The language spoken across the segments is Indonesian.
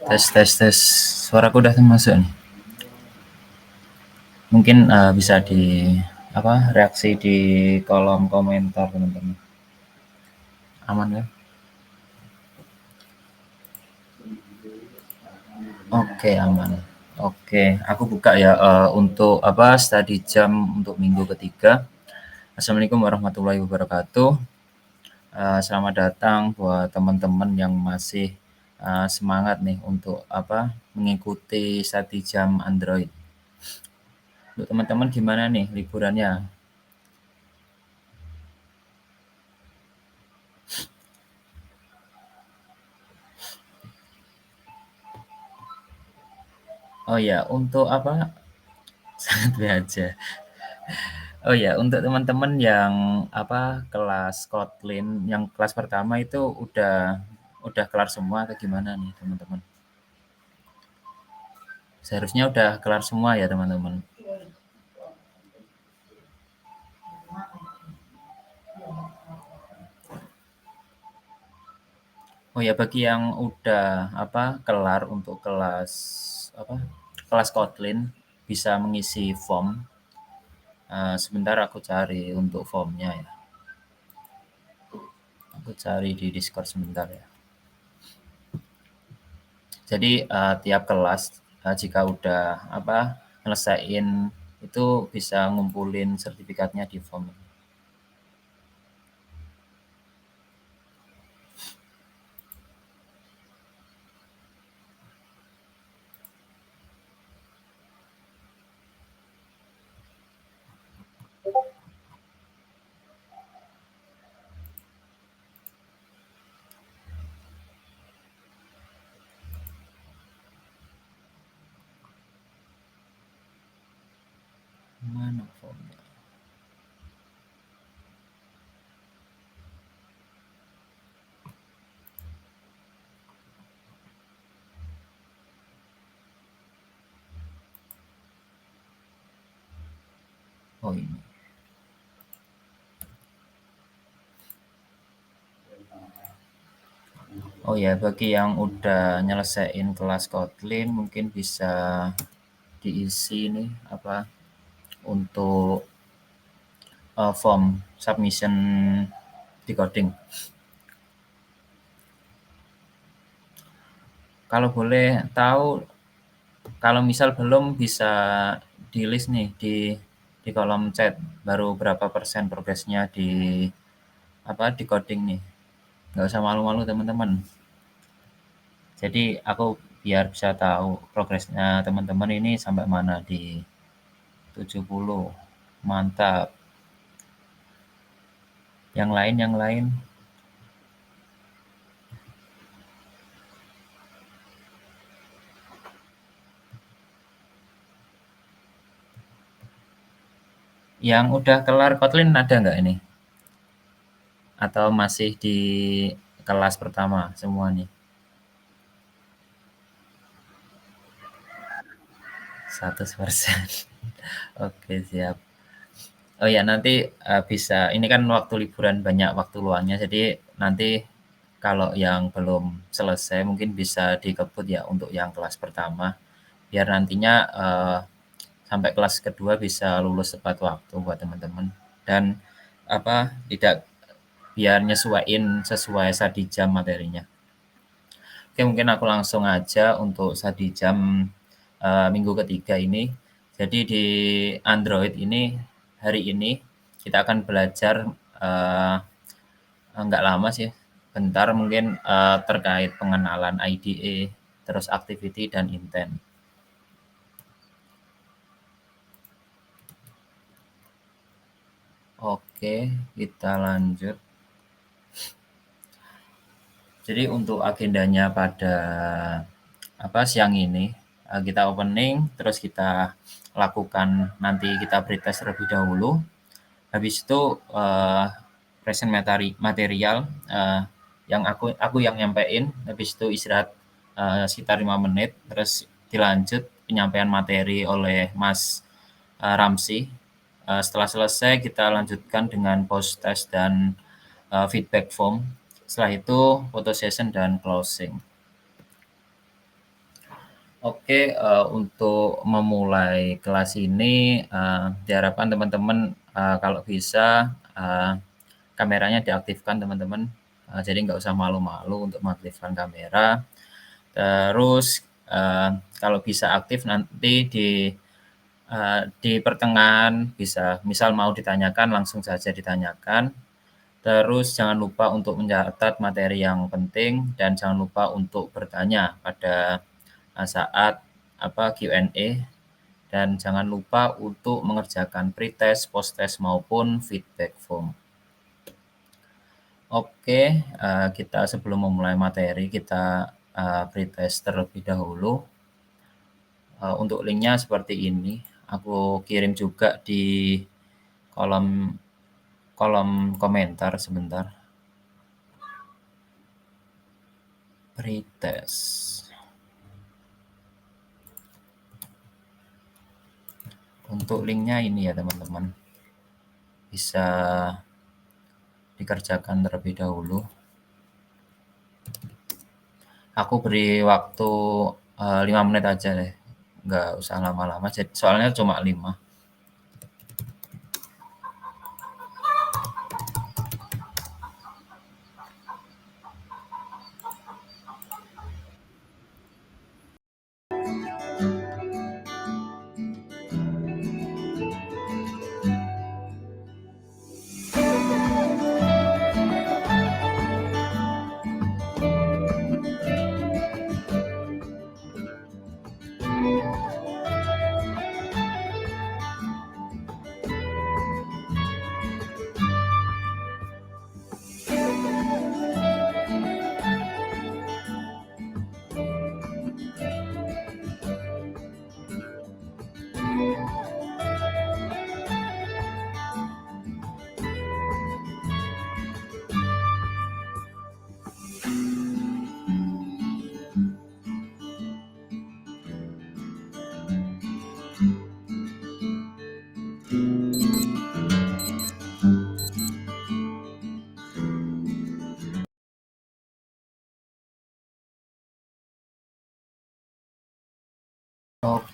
Tes tes tes, suaraku udah masuk nih. Mungkin bisa di reaksi di kolom komentar teman-teman. Aman kan? Oke, aman. Oke, aku buka ya untuk study jam untuk minggu ketiga. Assalamualaikum warahmatullahi wabarakatuh. Selamat datang buat teman-teman yang masih semangat nih untuk mengikuti study jam Android. Untuk teman-teman gimana nih liburannya? Oh ya, untuk sangat aja. Oh ya, untuk teman-teman yang kelas Kotlin yang kelas pertama itu udah kelar semua atau gimana nih teman-teman? Seharusnya udah kelar semua ya teman-teman. Oh ya, bagi yang udah kelar untuk apa kelas Kotlin bisa mengisi form. Sebentar aku cari untuk formnya ya. Aku cari di Discord sebentar ya. Jadi tiap kelas jika udah nyelesain itu bisa ngumpulin sertifikatnya di form. Mana formnya? Oh ini. Oh ya, bagi yang udah nyelesain kelas Kotlin mungkin bisa diisi nih untuk form submission decoding. Kalau boleh tahu, kalau misal belum bisa di list nih di kolom chat baru berapa persen progresnya di decoding nih. Nggak usah malu-malu teman-teman. Jadi aku biar bisa tahu progresnya teman-teman ini sampai mana di 70. Mantap. Yang lain. Yang udah kelar Kotlin ada nggak ini? Atau masih di kelas pertama semua nih? 100%. Oke, siap. Oh ya, nanti bisa ini kan waktu liburan banyak waktu luangnya, jadi nanti kalau yang belum selesai mungkin bisa dikebut ya untuk yang kelas pertama, biar nantinya sampai kelas kedua bisa lulus tepat waktu buat teman-teman. Dan tidak biar nyesuaiin sesuai sadi jam materinya. Oke, mungkin aku langsung aja untuk sadi jam minggu ketiga ini. Jadi di Android ini hari ini kita akan belajar nggak lama sih, bentar mungkin terkait pengenalan IDE, terus activity dan intent. Oke, kita lanjut. Jadi untuk agendanya pada siang ini kita opening, terus kita lakukan nanti kita pretest terlebih dahulu. Habis itu present material yang aku yang nyampein. Habis itu istirahat sekitar 5 menit, terus dilanjut penyampaian materi oleh Mas Ramsi. Setelah selesai kita lanjutkan dengan post test dan feedback form. Setelah itu photo session dan closing. Oke, untuk memulai kelas ini diharapkan teman-teman kalau bisa, kameranya diaktifkan teman-teman, jadi nggak usah malu-malu untuk mengaktifkan kamera. Terus, kalau bisa aktif nanti di pertengahan bisa misal mau ditanyakan langsung saja ditanyakan, terus jangan lupa untuk mencatat materi yang penting dan jangan lupa untuk bertanya pada, saat Q&A dan jangan lupa untuk mengerjakan pretest, posttest maupun feedback form. Oke, kita sebelum memulai materi kita, pretest terlebih dahulu. Untuk linknya seperti ini, aku kirim juga di kolom kolom komentar sebentar. Pretest. Untuk linknya ini ya teman-teman, bisa dikerjakan terlebih dahulu. Aku beri waktu 5 menit aja deh, nggak usah lama-lama, soalnya cuma 5.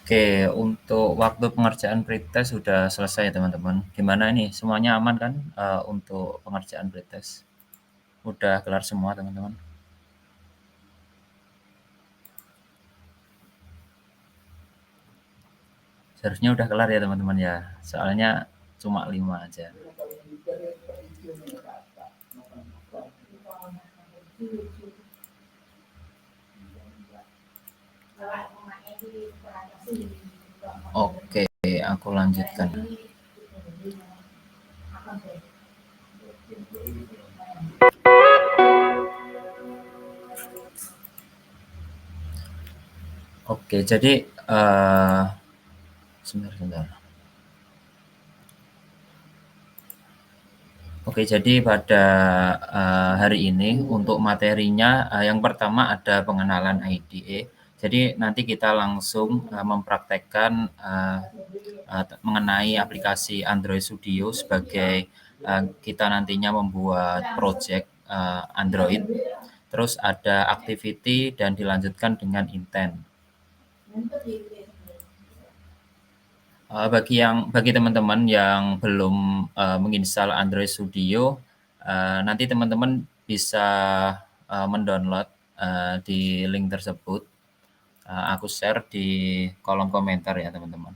Oke, untuk waktu pengerjaan pretest sudah selesai teman-teman. Gimana nih, semuanya aman kan, untuk pengerjaan pretest? Udah kelar semua teman-teman? Seharusnya udah kelar ya teman-teman ya, soalnya cuma 5 aja. Oke, aku lanjutkan. Oke, jadi sebentar. Oke, jadi pada hari ini untuk materinya yang pertama ada pengenalan IDE. Jadi nanti kita langsung mempraktekkan mengenai aplikasi Android Studio sebagai kita nantinya membuat project Android. Terus ada activity dan dilanjutkan dengan intent. Bagi teman-teman yang belum menginstal Android Studio, nanti teman-teman bisa mendownload di link tersebut. Aku share di kolom komentar ya teman-teman.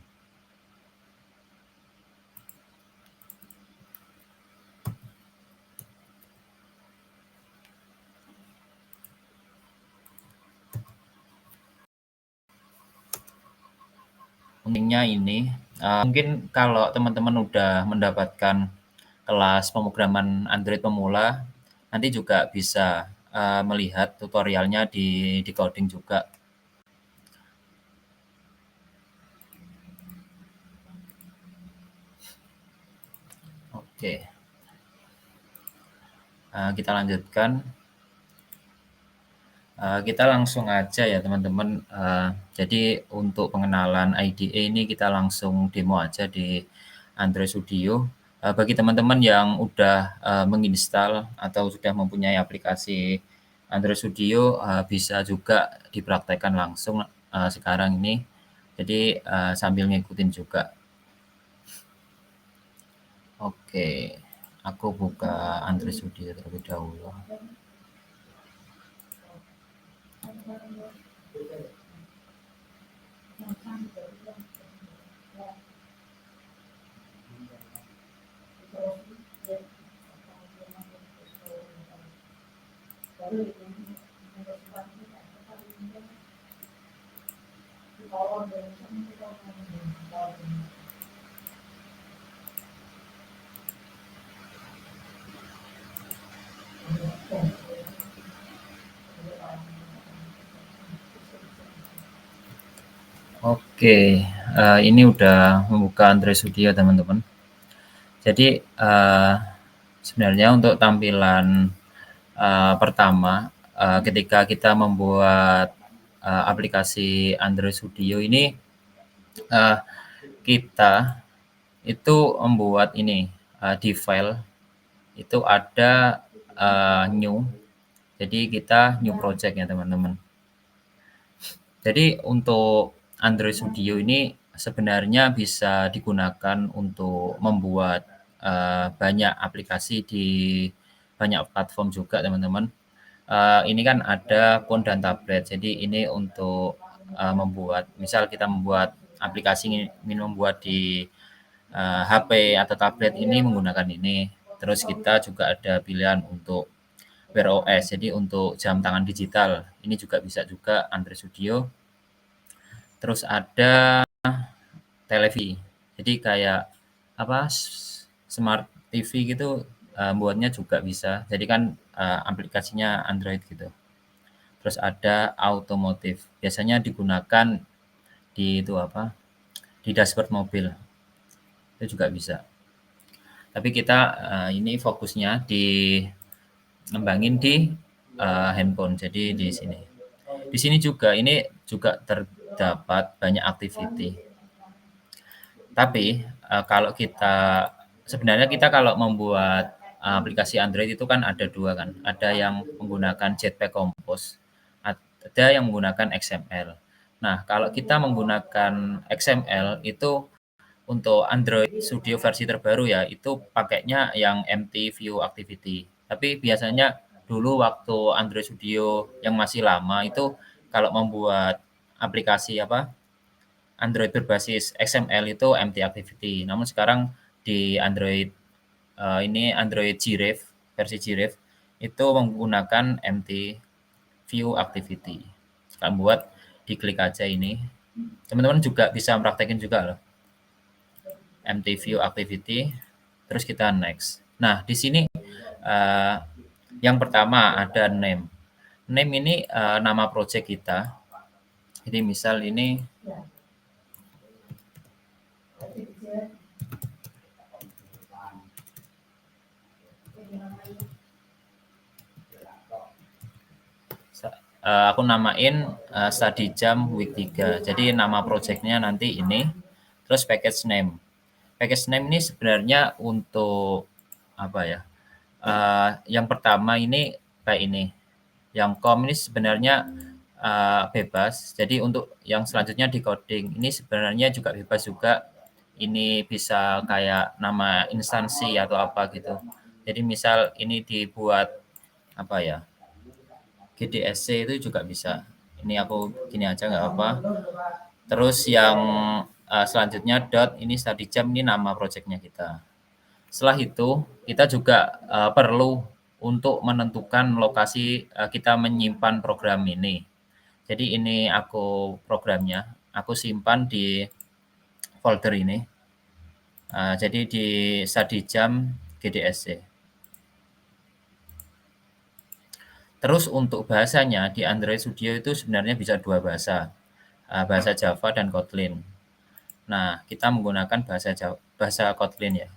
Linknya ini, mungkin kalau teman-teman udah mendapatkan kelas pemrograman Android pemula, nanti juga bisa melihat tutorialnya di coding juga. Oke, kita lanjutkan. Kita langsung aja ya teman-teman. Jadi untuk pengenalan IDE ini kita langsung demo aja di Android Studio. Bagi teman-teman yang udah menginstal atau sudah mempunyai aplikasi Android Studio, bisa juga dipraktekkan langsung sekarang ini. Jadi sambil ngikutin juga. Oke, aku buka Android Studio terlebih dahulu. Oke, ini udah membuka Android Studio teman-teman. Jadi sebenarnya untuk tampilan pertama ketika kita membuat aplikasi Android Studio ini uh, kita itu membuat ini di file itu ada new, jadi kita new project ya teman-teman. Jadi untuk Android Studio ini sebenarnya bisa digunakan untuk membuat banyak aplikasi di banyak platform juga teman-teman. Ini kan ada phone dan tablet, jadi ini untuk membuat, misal kita membuat aplikasi ingin membuat di HP atau tablet ini menggunakan ini. Terus kita juga ada pilihan untuk Wear OS, jadi untuk jam tangan digital ini juga bisa juga Android Studio. Terus ada televisi, jadi kayak apa, smart TV gitu, buatnya juga bisa. Jadi kan aplikasinya Android gitu. Terus ada automotive, biasanya digunakan di itu apa, di dashboard mobil, itu juga bisa. Tapi kita ini fokusnya di ngembangin di handphone, jadi di sini. Di sini juga ini juga terdapat banyak activity. Tapi kalau kita sebenarnya kita kalau membuat aplikasi Android itu kan ada dua kan, ada yang menggunakan Jetpack Compose, ada yang menggunakan XML. Nah, kalau kita menggunakan XML itu untuk Android Studio versi terbaru ya, itu pakainya yang MT View Activity. Tapi biasanya dulu waktu Android Studio yang masih lama itu kalau membuat aplikasi apa, Android berbasis XML itu MT Activity. Namun sekarang di Android ini Android Graph, versi Graph itu menggunakan MT View Activity. Sekarang buat diklik aja ini. Teman-teman juga bisa praktekin juga loh. MT View Activity, terus kita next. Nah, di sini yang pertama ada name. Name ini nama project kita. Jadi misal ini aku namain study jam week 3. Jadi nama projectnya nanti ini. Terus package name. Package name ini sebenarnya untuk apa ya? Yang pertama ini kayak ini. Yang com ini sebenarnya bebas. Jadi untuk yang selanjutnya di coding ini sebenarnya juga bebas juga. Ini bisa kayak nama instansi atau apa gitu. Jadi misal ini dibuat apa ya? GDSC itu juga bisa. Ini aku gini aja nggak apa. Terus yang selanjutnya dot ini study jam, ini nama projectnya kita. Setelah itu kita juga perlu untuk menentukan lokasi kita menyimpan program ini. Jadi ini aku programnya, aku simpan di folder ini. Jadi di study jam GDSC. Terus untuk bahasanya di Android Studio itu sebenarnya bisa dua bahasa, bahasa Java dan Kotlin. Nah, kita menggunakan bahasa Kotlin ya,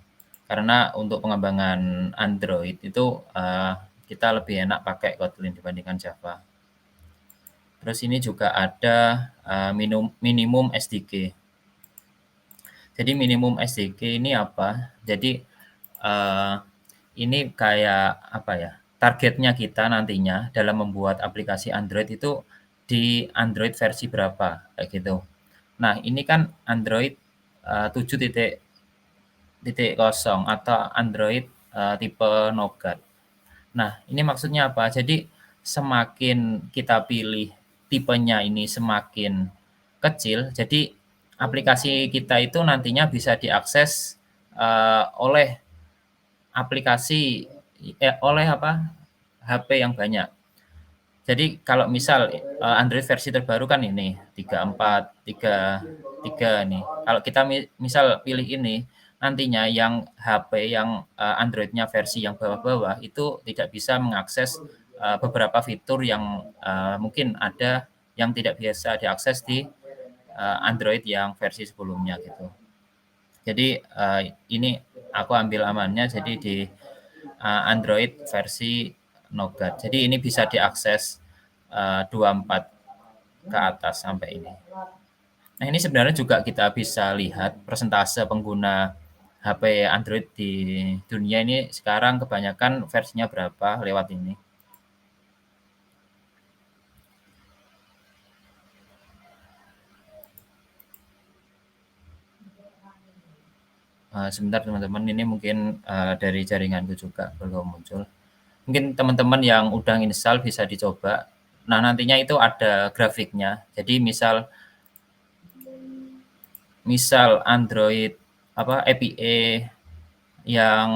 karena untuk pengembangan Android itu kita lebih enak pakai Kotlin dibandingkan Java. Terus ini juga ada minimum SDK. Jadi minimum SDK ini apa? Jadi ini kayak apa ya? Targetnya kita nantinya dalam membuat aplikasi Android itu di Android versi berapa kayak gitu. Nah, ini kan Android 7.0 6.0 atau Android tipe Nougat. Nah, ini maksudnya apa? Jadi semakin kita pilih tipenya ini semakin kecil, jadi aplikasi kita itu nantinya bisa diakses oleh aplikasi oleh apa? HP yang banyak. Jadi kalau misal Android versi terbaru kan ini 34, 3 nih. Kalau kita misal pilih ini, nantinya yang HP yang Android-nya versi yang bawah-bawah itu tidak bisa mengakses beberapa fitur yang mungkin ada yang tidak biasa diakses di Android yang versi sebelumnya gitu. Jadi ini aku ambil amannya jadi di Android versi Nougat. Jadi ini bisa diakses 24 ke atas sampai ini. Nah, ini sebenarnya juga kita bisa lihat persentase pengguna HP Android di dunia ini sekarang kebanyakan versinya berapa lewat ini. Sebentar teman-teman, ini mungkin dari jaringanku juga belum muncul. Mungkin teman-teman yang udah install bisa dicoba. Nah, nantinya itu ada grafiknya. Jadi misal Android apa APA yang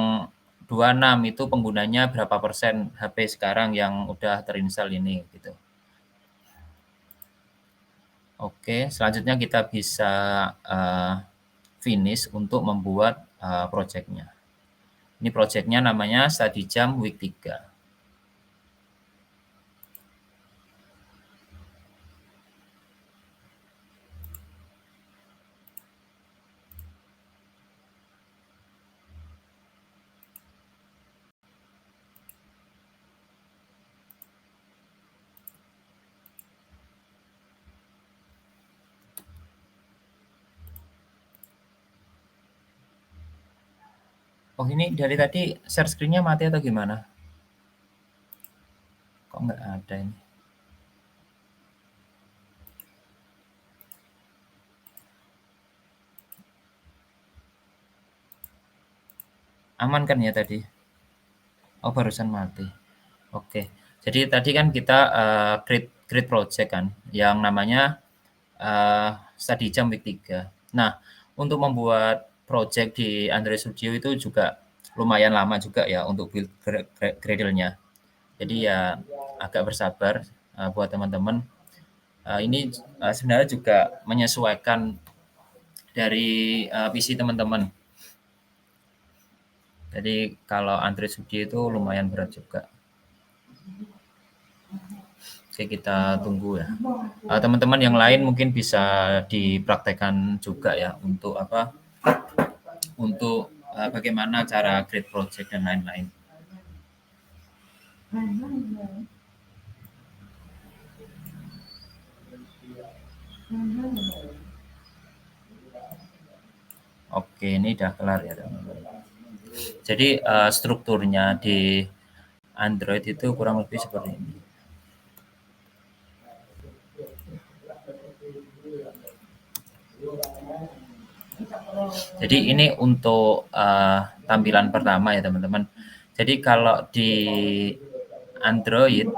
26 itu penggunanya berapa persen HP sekarang yang udah terinstall ini gitu. Oke, selanjutnya kita bisa finish untuk membuat project-nya. Ini project-nya namanya Study Jam Week 3. Oh, ini dari tadi share screen-nya mati atau gimana? Kok nggak ada ini? Aman kan ya tadi? Oh, barusan mati. Oke. Jadi tadi kan kita create project kan yang namanya Study Jam Week 3. Nah, untuk membuat project di Android Studio itu juga lumayan lama juga ya untuk build Gradle-nya. Jadi ya agak bersabar buat teman-teman. Ini sebenarnya juga menyesuaikan dari PC teman-teman. Jadi kalau Android Studio itu lumayan berat juga. Oke, kita tunggu ya. Teman-teman yang lain mungkin bisa dipraktekkan juga ya untuk apa? Untuk bagaimana cara create project dan lain-lain. Oke, ini udah kelar ya teman-teman. Jadi strukturnya di Android itu kurang lebih seperti ini. Jadi ini untuk tampilan pertama ya teman-teman. Jadi kalau di Android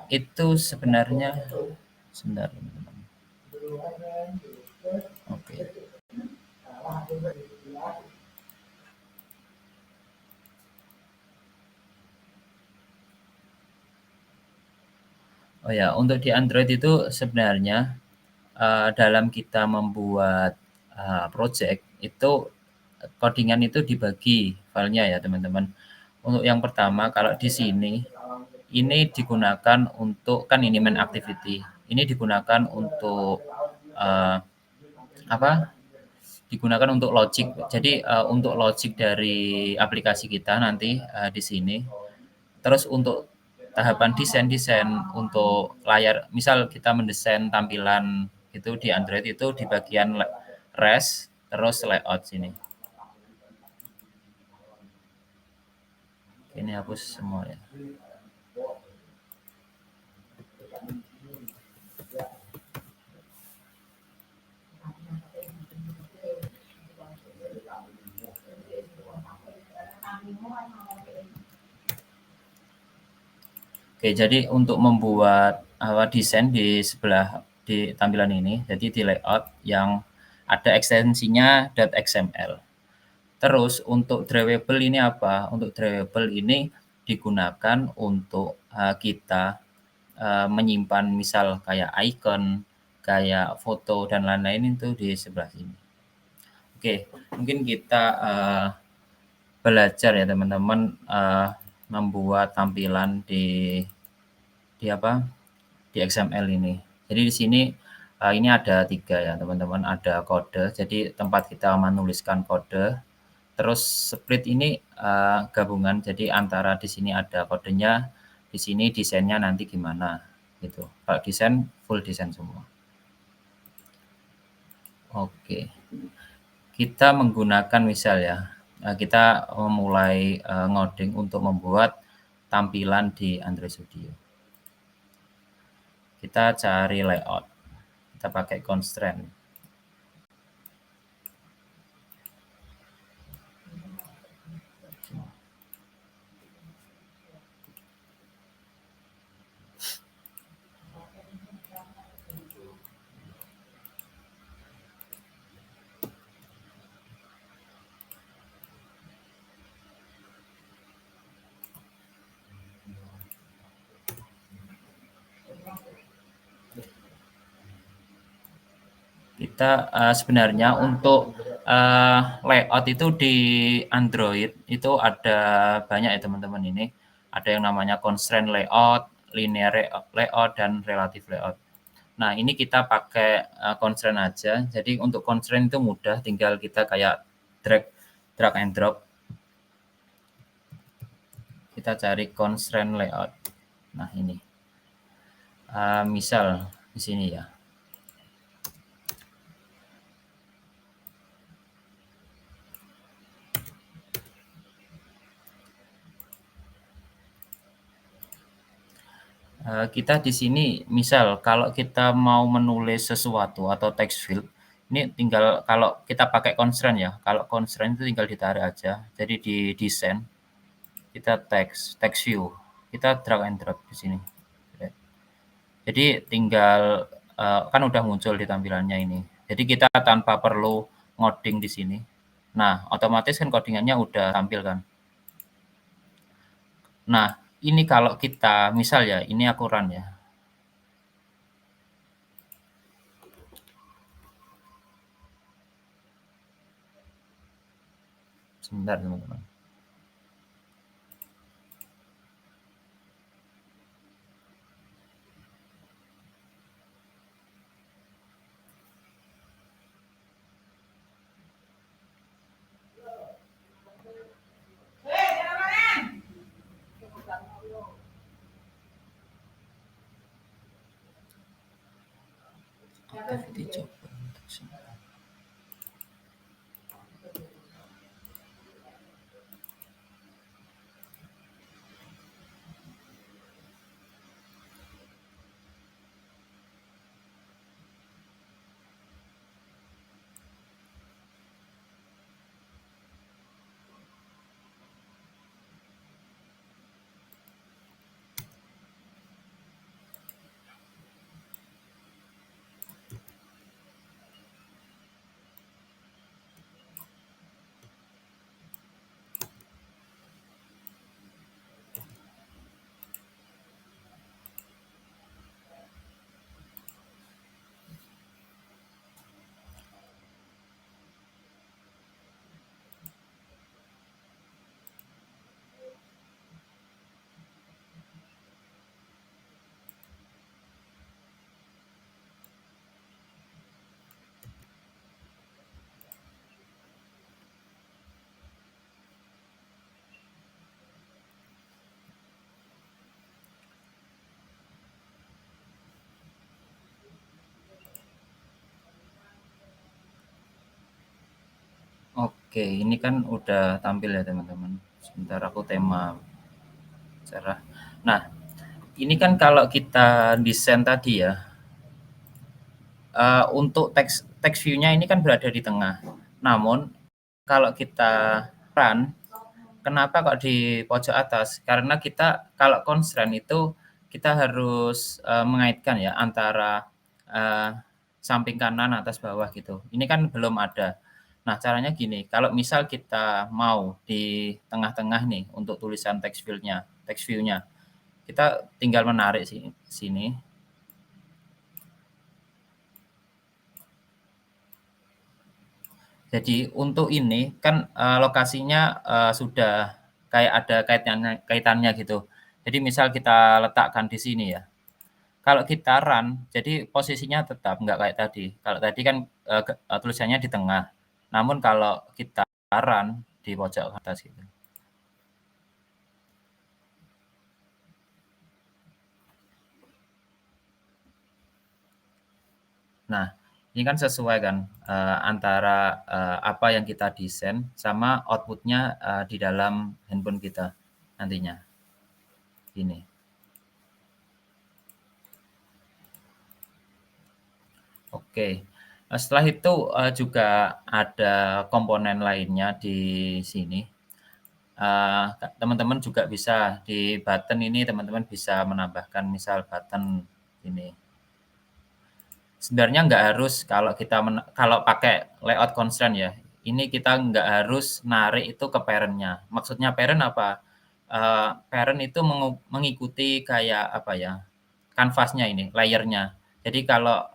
itu sebenarnya sebentar teman-teman. Oke. Oh ya, untuk di Android itu sebenarnya dalam kita membuat project itu codingan itu dibagi filenya ya teman-teman. Untuk yang pertama kalau di sini ini digunakan untuk kan ini main activity. Ini digunakan untuk apa? Digunakan untuk logic. Jadi untuk logic dari aplikasi kita nanti di sini. Terus untuk tahapan desain untuk layar, misal kita mendesain tampilan itu di Android itu di bagian res, terus layout sini. Ini hapus semua ya. Oke, jadi untuk membuat desain di sebelah di tampilan ini, jadi di layout yang ada ekstensinya .xml. Terus untuk drawable ini apa? Untuk drawable ini digunakan untuk kita menyimpan misal kayak icon, kayak foto dan lain-lain itu di sebelah sini. Oke, mungkin kita belajar ya teman-teman membuat tampilan di apa? Di XML ini. Jadi di sini ini ada 3 ya teman-teman, ada kode, jadi tempat kita menuliskan kode. Terus split ini gabungan, jadi antara di sini ada kodenya, di sini desainnya nanti gimana gitu. Kalau desain full desain semua. Oke. Kita menggunakan misal ya, kita memulai ngoding untuk membuat tampilan di Android Studio. Kita cari layout, kita pakai constraint. Kita sebenarnya untuk layout itu di Android itu ada banyak ya teman-teman ini. Ada yang namanya constraint layout, linear layout, dan relative layout. Nah ini kita pakai constraint aja. Jadi untuk constraint itu mudah, tinggal kita kayak drag and drop. Kita cari constraint layout. Nah ini. Misal di sini ya. Kita di sini misal kalau kita mau menulis sesuatu atau text field, ini tinggal kalau kita pakai constraint ya, kalau constraint itu tinggal ditarik aja. Jadi di desain, kita text view, kita drag and drop di sini. Jadi tinggal kan udah muncul di tampilannya ini. Jadi kita tanpa perlu ngoding di sini. Nah, otomatis kan codingannya udah tampil kan. Nah, ini kalau kita misal ya, ini aku run ya. Sebentar teman-teman. Activity job. Oke, ini kan udah tampil ya teman-teman. Sebentar aku tema cerah. Nah, ini kan kalau kita desain tadi ya, untuk text view-nya ini kan berada di tengah. Namun kalau kita run, kenapa kok di pojok atas? Karena kita kalau constraint itu kita harus, mengaitkan ya antara, samping kanan, atas, bawah gitu. Ini kan belum ada. Nah, caranya gini, kalau misal kita mau di tengah-tengah nih untuk tulisan text view-nya, kita tinggal menarik sini. Jadi untuk ini kan, lokasinya, sudah kayak ada kaitannya gitu. Jadi misal kita letakkan di sini ya, kalau kita run, jadi posisinya tetap nggak kayak tadi. Kalau tadi kan, tulisannya di tengah, namun kalau kita run di pojok atas gitu. Nah, ini kan sesuai kan, antara, apa yang kita desain sama output-nya, di dalam handphone kita nantinya, ini. Oke, setelah itu, juga ada komponen lainnya di sini, teman-teman juga bisa di button ini teman-teman bisa menambahkan misal button ini. Sebenarnya nggak harus kalau kita kalau pakai layout constraint ya, ini kita nggak harus narik itu ke parent-nya. Maksudnya parent apa? Parent itu mengikuti kayak apa ya, kanvasnya ini, layer-nya. Jadi kalau,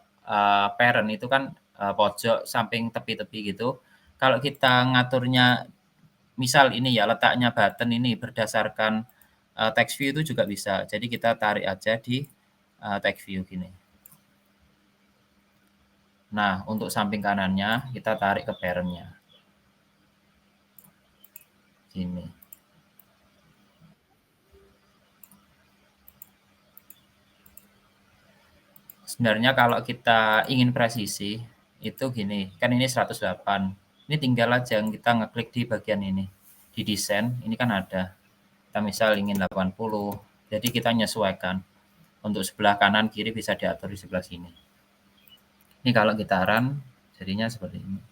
parent itu kan, pojok, samping, tepi-tepi gitu. Kalau kita ngaturnya misal ini ya, letaknya button ini berdasarkan, text view itu juga bisa. Jadi kita tarik aja di, text view gini. Nah, untuk samping kanannya kita tarik ke parent-nya, gini. Sebenarnya kalau kita ingin presisi, itu gini, kan ini 108, ini tinggal aja kita ngeklik di bagian ini, di desain, ini kan ada. Kita misal ingin 80, jadi kita menyesuaikan. Untuk sebelah kanan kiri bisa diatur di sebelah sini. Ini kalau kita run, jadinya seperti ini.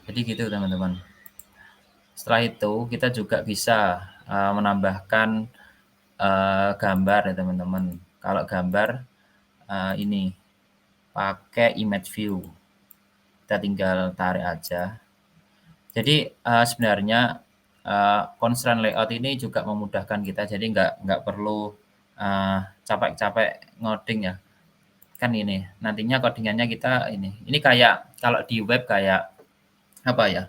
Jadi gitu teman-teman. Setelah itu kita juga bisa menambahkan gambar ya teman-teman. Kalau gambar ini pakai image view, kita tinggal tarik aja. Jadi sebenarnya constraint layout ini juga memudahkan kita, jadi nggak perlu capek-capek ngoding ya. Kan ini nantinya codingannya kita ini kayak kalau di web kayak apa ya,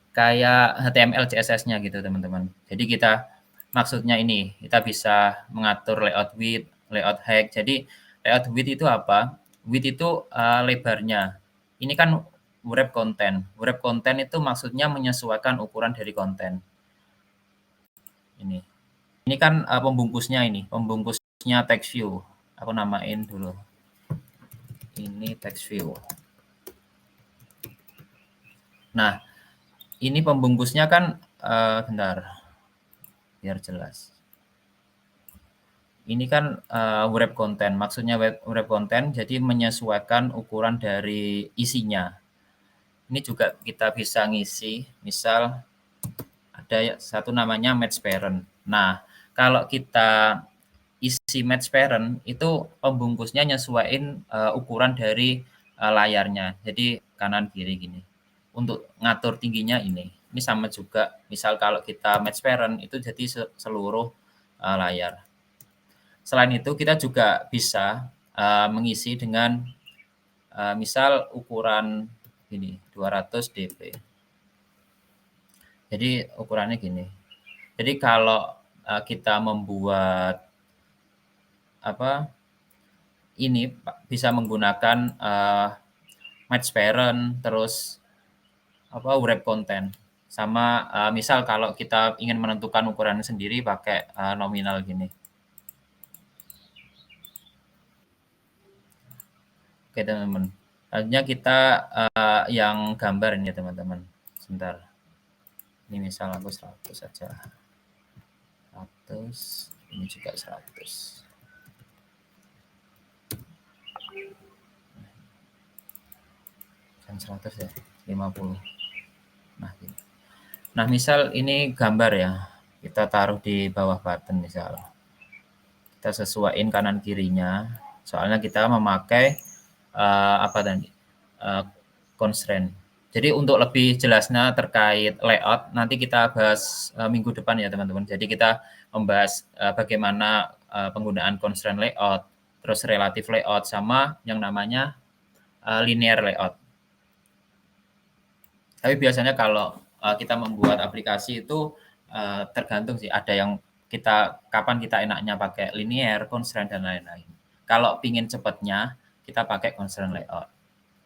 kayak HTML, CSS-nya gitu teman-teman. Jadi kita maksudnya ini, kita bisa mengatur layout width, layout height. Jadi layout width itu apa? Width itu, lebarnya. Ini kan wrap content. Wrap content itu maksudnya menyesuaikan ukuran dari konten. Ini. Ini kan, pembungkusnya ini, pembungkusnya text view. Aku namain dulu. Ini text view. Nah, ini pembungkusnya kan, bentar, biar jelas. Ini kan, wrap content, maksudnya wrap content jadi menyesuaikan ukuran dari isinya. Ini juga kita bisa ngisi, misal ada satu namanya match parent. Nah, kalau kita isi match parent itu pembungkusnya nyesuaiin, ukuran dari, layarnya. Jadi kanan kiri gini. Untuk ngatur tingginya ini sama juga misal kalau kita match parent itu jadi seluruh, layar. Selain itu kita juga bisa, mengisi dengan, misal ukuran gini 200 dp. Jadi ukurannya gini. Jadi kalau, kita membuat apa, ini bisa menggunakan, match parent, terus apa, wrap content. Sama, misal kalau kita ingin menentukan ukurannya sendiri pakai, nominal gini. Oke teman-teman, selanjutnya kita, yang gambar ini ya teman-teman. Sebentar, ini misal aku 100 saja. 100, ini juga 100. Kan 100 ya, 50. Nah, gini. Nah, misal ini gambar ya, kita taruh di bawah button misal. Kita sesuaiin kanan kirinya, soalnya kita memakai apa tadi? Constraint. Jadi untuk lebih jelasnya terkait layout nanti kita bahas minggu depan ya teman-teman. Jadi kita membahas bagaimana penggunaan constraint layout, terus relative layout sama yang namanya linear layout. Tapi biasanya kalau kita membuat aplikasi itu tergantung sih, ada yang kapan kita enaknya pakai linear, constraint dan lain-lain. Kalau pingin cepatnya, kita pakai constraint layout.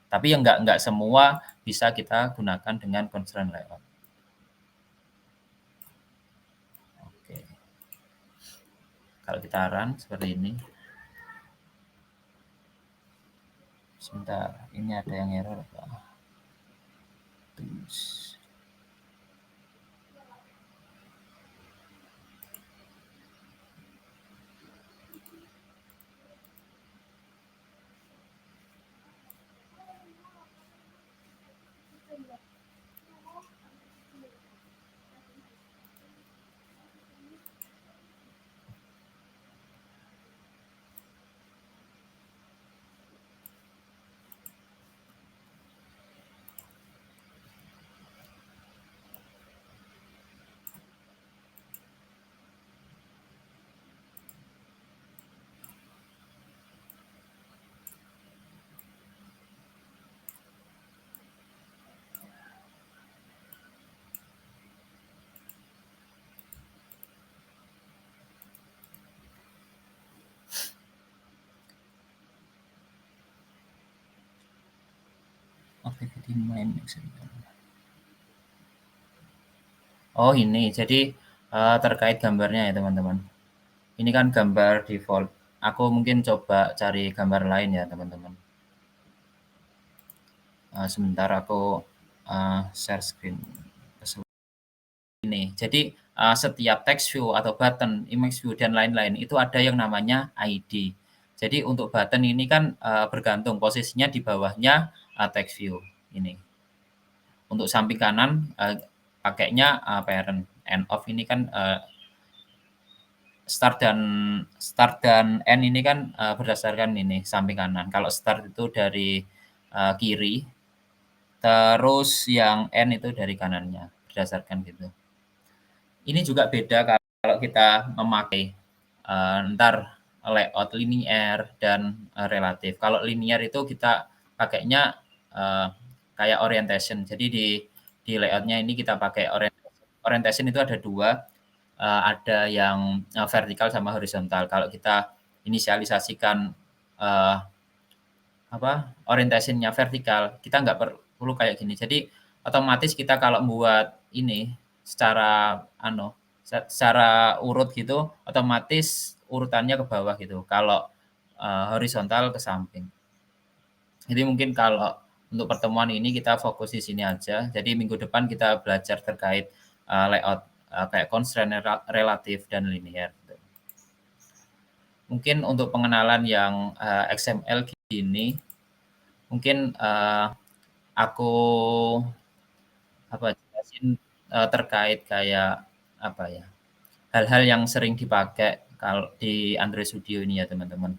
Tapi yang nggak semua bisa kita gunakan dengan constraint layout. Oke. Kalau kita run seperti ini. Sebentar, ini ada yang error apa? Terus. Activity main example. Oh ini, jadi terkait gambarnya ya teman-teman. Ini kan gambar default. Aku mungkin coba cari gambar lain ya teman-teman. Sebentar aku share screen. Ini, jadi setiap text view atau button, image view dan lain-lain itu ada yang namanya ID. Jadi untuk button ini kan bergantung posisinya di bawahnya text view ini. Untuk samping kanan pakainya parent, end of ini kan start dan end ini kan berdasarkan ini samping kanan. Kalau start itu dari kiri, terus yang end itu dari kanannya, berdasarkan gitu. Ini juga beda kalau kita memakai ntar layout linear dan relatif. Kalau linear itu kita pakainya kayak orientation. Jadi di layoutnya ini kita pakai orientation. Orientation itu ada dua, ada yang vertikal sama horizontal. Kalau kita inisialisasikan orientationnya vertikal, kita nggak perlu kayak gini. Jadi otomatis kita kalau buat ini secara urut gitu, otomatis urutannya ke bawah gitu. Kalau horizontal ke samping. Jadi mungkin kalau untuk pertemuan ini kita fokus di sini aja. Jadi minggu depan kita belajar terkait layout kayak constraint relatif dan linear. Mungkin untuk pengenalan yang XML gini, mungkin aku jelasin terkait kayak hal-hal yang sering dipakai kalau di Android Studio ini ya teman-teman.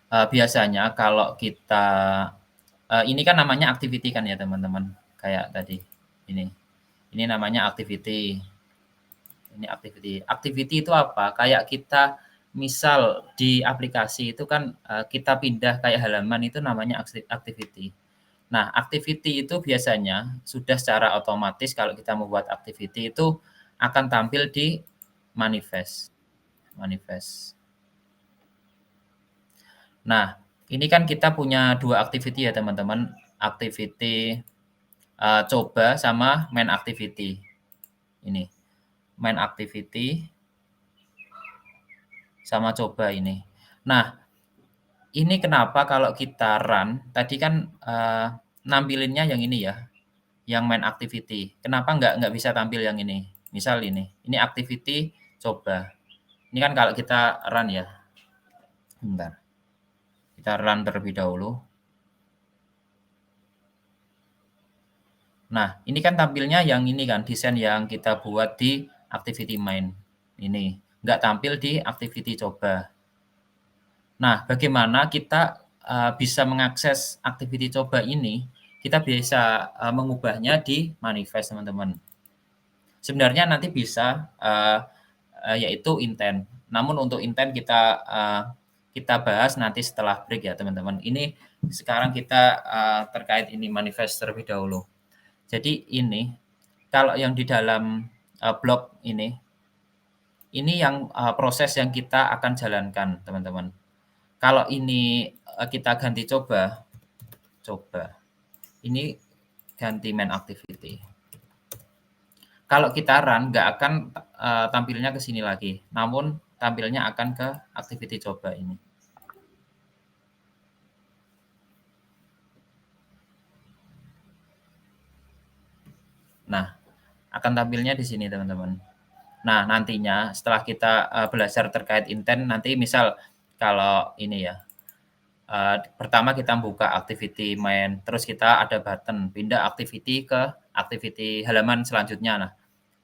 Biasanya kalau kita ini kan namanya activity kan ya teman-teman, kayak tadi ini namanya activity. Ini activity. Activity itu apa? Kayak kita misal di aplikasi itu kan kita pindah kayak halaman itu namanya activity. Nah, activity itu biasanya sudah secara otomatis kalau kita membuat activity itu akan tampil di manifest. Nah, ini kan kita punya dua activity ya teman-teman, activity coba sama main activity. Ini, main activity sama coba ini. Nah, ini kenapa kalau kita run, tadi kan nampilinnya yang ini ya, yang main activity. Kenapa nggak bisa tampil yang ini? Misal ini activity coba. Ini kan kalau kita run ya, bentar. Kita run terlebih dahulu. Nah, ini kan tampilnya yang ini kan, desain yang kita buat di activity main ini, nggak tampil di activity coba. Nah, bagaimana kita, bisa mengakses activity coba ini, kita bisa, mengubahnya di manifest, teman-teman. Sebenarnya nanti bisa, yaitu intent. Namun untuk intent kita bahas nanti setelah break ya, teman-teman. Ini sekarang kita, terkait ini manifest terlebih dahulu. Jadi ini, kalau yang di dalam, blog ini yang, proses yang kita akan jalankan, teman-teman. Kalau ini, kita ganti coba, ini ganti main activity. Kalau kita run nggak akan, tampilnya ke sini lagi, namun tampilnya akan ke activity coba ini. Nah, akan tampilnya di sini, teman-teman. Nah, nantinya setelah kita, belajar terkait intent, nanti misal kalau ini ya, pertama kita buka activity main, terus kita ada button pindah activity ke activity halaman selanjutnya. Nah,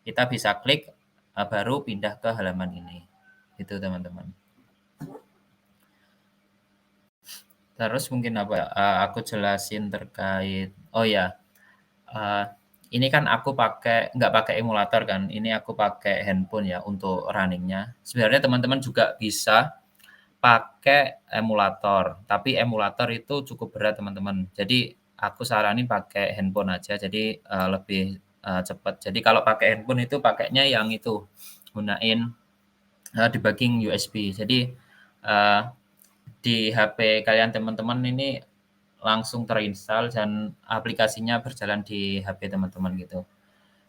kita bisa klik, baru pindah ke halaman ini. Gitu, teman-teman. Terus mungkin apa ya, aku jelasin terkait oh ya, eee, ini kan aku nggak pakai emulator kan, ini aku pakai handphone ya untuk running-nya. Sebenarnya teman-teman juga bisa pakai emulator, tapi emulator itu cukup berat, teman-teman. Jadi aku saranin pakai handphone aja, jadi, lebih, cepet. Jadi kalau pakai handphone itu pakainya yang itu, gunain, debugging USB. Jadi, eee, di HP kalian teman-teman ini langsung terinstall dan aplikasinya berjalan di HP teman-teman gitu.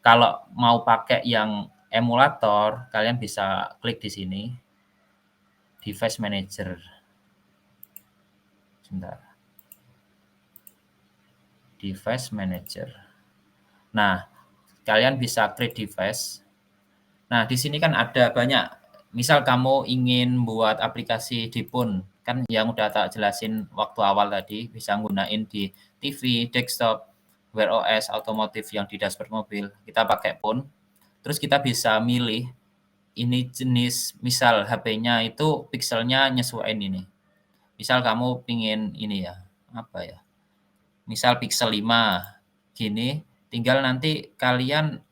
Kalau mau pakai yang emulator, kalian bisa klik di sini, device manager. Sebentar. Device manager. Nah, kalian bisa create device. Nah, di sini kan ada banyak, misal kamu ingin buat aplikasi di phone, kan yang udah tak jelasin waktu awal tadi, bisa nggunain di TV, desktop, Wear OS, otomotif yang di dashboard mobil, kita pakai phone, terus kita bisa milih ini jenis, misal HP-nya itu pikselnya nyesuaiin ini. Misal kamu pingin ini ya, apa ya, misal Pixel 5 gini, tinggal nanti kalian,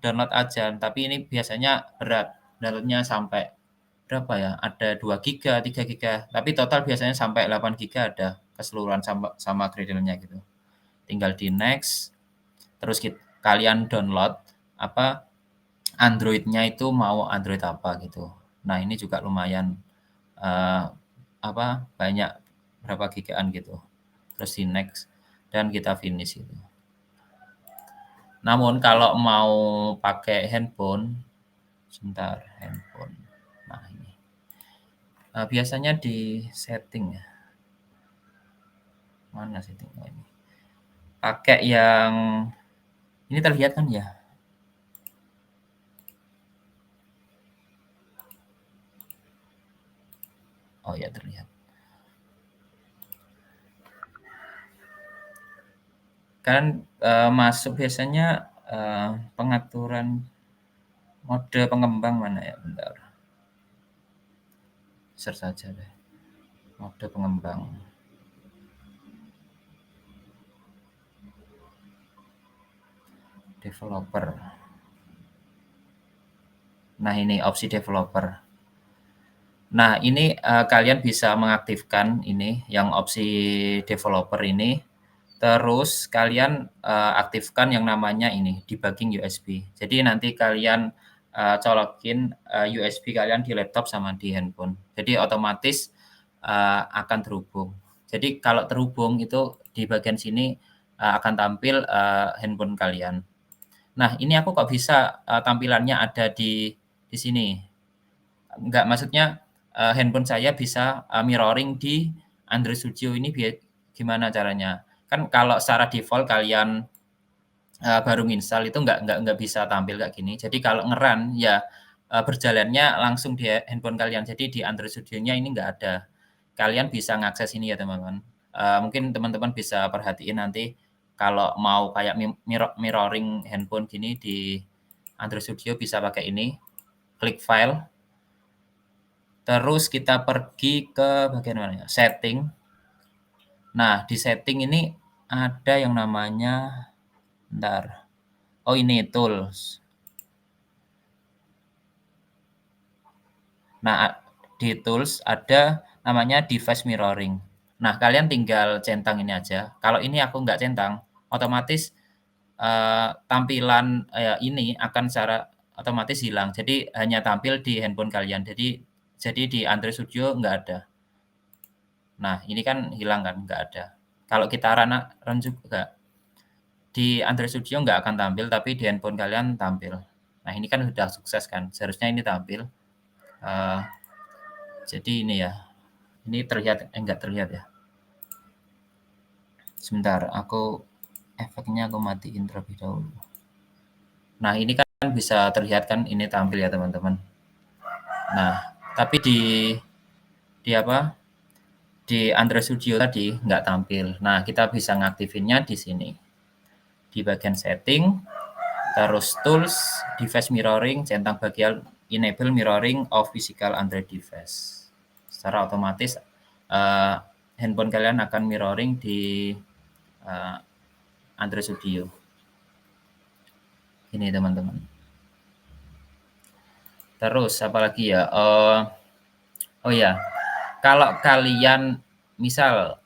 download aja, tapi ini biasanya berat, download-nya sampai berapa ya, ada 2 giga, 3 giga, tapi total biasanya sampai 8 giga ada keseluruhan sama Gradle-nya gitu. Tinggal di next, terus kalian download apa, Android-nya itu mau Android apa gitu. Nah, ini juga lumayan, eee, apa, banyak berapa gigaan gitu. Terus di next dan kita finish gitu. Namun kalau mau pakai handphone, sebentar, handphone. Nah ini, biasanya di setting ya. Mana setting-nya ini? Pakai yang ini terlihat kan ya? Oh ya terlihat. Kan, masuk biasanya, pengaturan mode pengembang mana ya? Bentar. Search saja deh, mode pengembang. Developer. Nah ini opsi developer. Nah ini, kalian bisa mengaktifkan ini, yang opsi developer ini, terus kalian, aktifkan yang namanya ini, debugging USB. Jadi nanti kalian, colokin, USB kalian di laptop sama di handphone. Jadi otomatis, akan terhubung. Jadi kalau terhubung itu di bagian sini, akan tampil, handphone kalian. Nah ini aku kok bisa, tampilannya ada di sini? Enggak, maksudnya, handphone saya bisa, mirroring di Android Studio ini gimana caranya? Kan kalau secara default kalian, baru nginstal itu nggak bisa tampil kayak gini. Jadi kalau nge-run ya, berjalannya langsung di handphone kalian. Jadi di Android Studio-nya ini nggak ada. kalian bisa ngakses ini ya teman-teman. Mungkin teman-teman bisa perhatiin nanti kalau mau kayak mirroring handphone gini di Android Studio bisa pakai ini, klik file, terus kita pergi ke bagian mana ya, setting. Nah, di setting ini ada yang namanya, bentar, oh ini tools. Nah, di tools ada namanya device mirroring. Nah, kalian tinggal centang ini aja. Kalau ini aku nggak centang, otomatis, tampilan, ini akan secara otomatis hilang. Jadi hanya tampil di handphone kalian. Jadi di Android Studio nggak ada. Nah, ini kan hilang kan, nggak ada. Kalau kita run juga, di Android Studio nggak akan tampil, tapi di handphone kalian tampil. Nah, ini kan sudah sukses kan, seharusnya ini tampil. Eee, jadi ini ya, ini terlihat enggak terlihat ya. Sebentar, efeknya aku matiin terlebih dahulu. Nah, ini kan bisa terlihat kan ini tampil ya, teman-teman. Nah, tapi di apa, di Android Studio tadi nggak tampil. Nah, kita bisa ngaktifinnya di sini. Di bagian setting, terus tools, device mirroring, centang bagian enable mirroring of physical Android device. Secara otomatis, handphone kalian akan mirroring di, Android Studio. Ini teman-teman. Terus apalagi ya, oh ya, kalau kalian misal,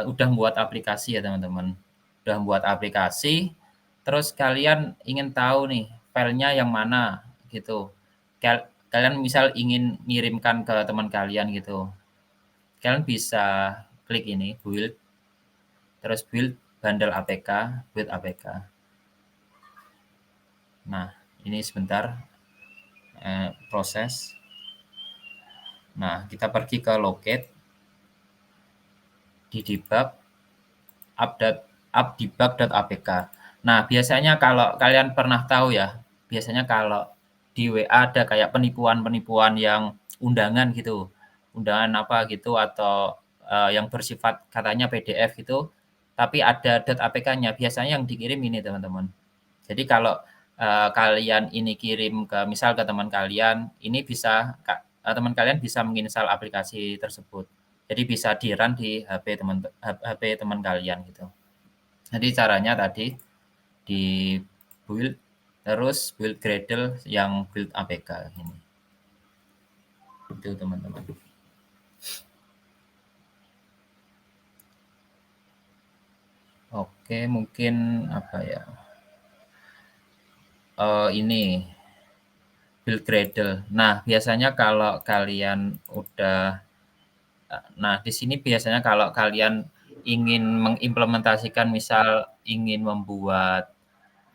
udah buat aplikasi ya teman-teman, udah buat aplikasi, terus kalian ingin tahu nih filenya yang mana gitu. Kalian misal ingin ngirimkan ke teman kalian gitu, kalian bisa klik ini build, terus build bundle APK, build APK. Nah, ini sebentar, proses. Nah, kita pergi ke locate, di debug, appdebug.apk. Nah, biasanya kalau kalian pernah tahu ya, biasanya kalau di WA ada kayak penipuan-penipuan yang undangan gitu, undangan apa gitu atau, yang bersifat katanya PDF gitu, tapi ada .apk-nya, biasanya yang dikirim ini teman-teman. Jadi kalau, kalian ini kirim misal ke teman kalian, ini bisa teman kalian bisa menginstal aplikasi tersebut. Jadi bisa di-run di HP teman kalian gitu. Jadi caranya tadi di-build, terus build Gradle yang build APK ini. Itu teman-teman. Oke, mungkin apa ya, ini build Gradle. Nah, biasanya kalau kalian udah nah, di sini biasanya kalau kalian ingin mengimplementasikan misal ingin membuat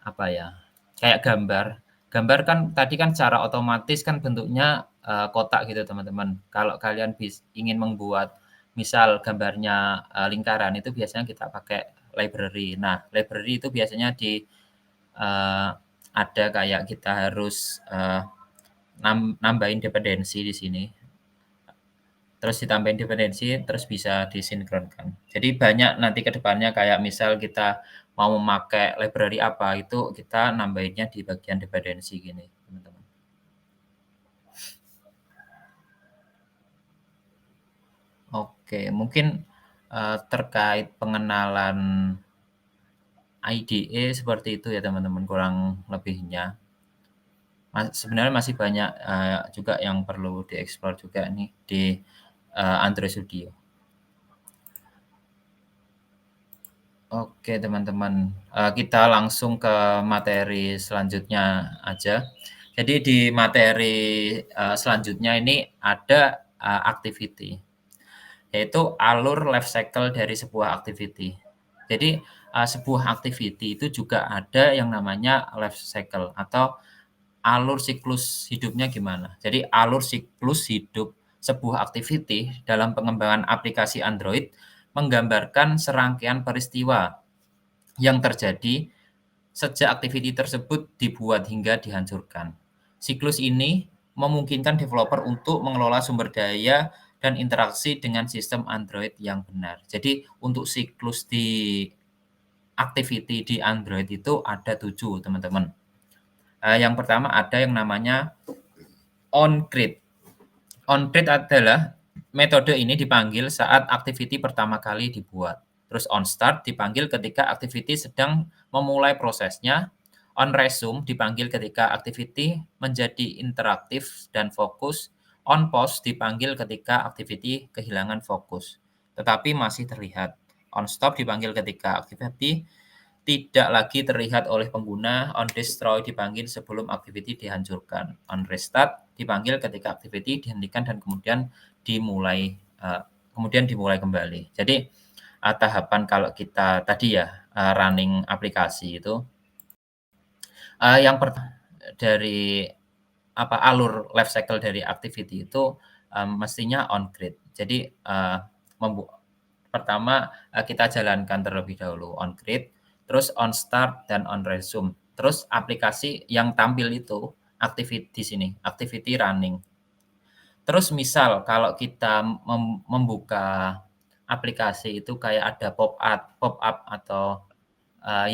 apa ya, kayak gambar. Gambar kan tadi kan secara otomatis kan bentuknya, kotak gitu teman-teman. Kalau kalian ingin membuat misal gambarnya, lingkaran itu biasanya kita pakai library. Nah, library itu biasanya ada kayak kita harus, nambahin dependensi di sini. Terus ditambahin dependensi, terus bisa disinkronkan. Jadi banyak nanti ke depannya kayak misal kita mau memakai library apa, itu kita nambahinnya di bagian dependensi gini, teman-teman. Oke, mungkin, terkait pengenalan IDE seperti itu ya teman-teman, kurang lebihnya. Sebenarnya masih banyak, juga yang perlu dieksplor juga nih di, Android Studio. Oke teman-teman, kita langsung ke materi selanjutnya aja. Jadi di materi, selanjutnya ini ada, activity, yaitu alur life cycle dari sebuah activity. Jadi, sebuah activity itu juga ada yang namanya life cycle atau alur siklus hidupnya gimana. Jadi alur siklus hidup sebuah activity dalam pengembangan aplikasi Android menggambarkan serangkaian peristiwa yang terjadi sejak aktiviti tersebut dibuat hingga dihancurkan. Siklus ini memungkinkan developer untuk mengelola sumber daya dan interaksi dengan sistem Android yang benar. Jadi untuk siklus di activity di Android itu ada 7 teman-teman. Yang pertama ada yang namanya onCreate. OnCreate adalah metode ini dipanggil saat activity pertama kali dibuat. Terus onStart dipanggil ketika activity sedang memulai prosesnya. OnResume dipanggil ketika activity menjadi interaktif dan fokus. OnPause dipanggil ketika activity kehilangan fokus, tetapi masih terlihat. OnStop dipanggil ketika activity tidak lagi terlihat oleh pengguna. On destroy dipanggil sebelum activity dihancurkan. On restart dipanggil ketika activity dihentikan dan kemudian dimulai kembali. Jadi tahapan kalau kita tadi ya running aplikasi itu yang pertama dari alur life cycle dari activity itu mestinya on grid. Jadi pertama kita jalankan terlebih dahulu on grid, terus on start dan on resume. Terus aplikasi yang tampil itu activity di sini, activity running. Terus misal kalau kita membuka aplikasi itu kayak ada pop-up atau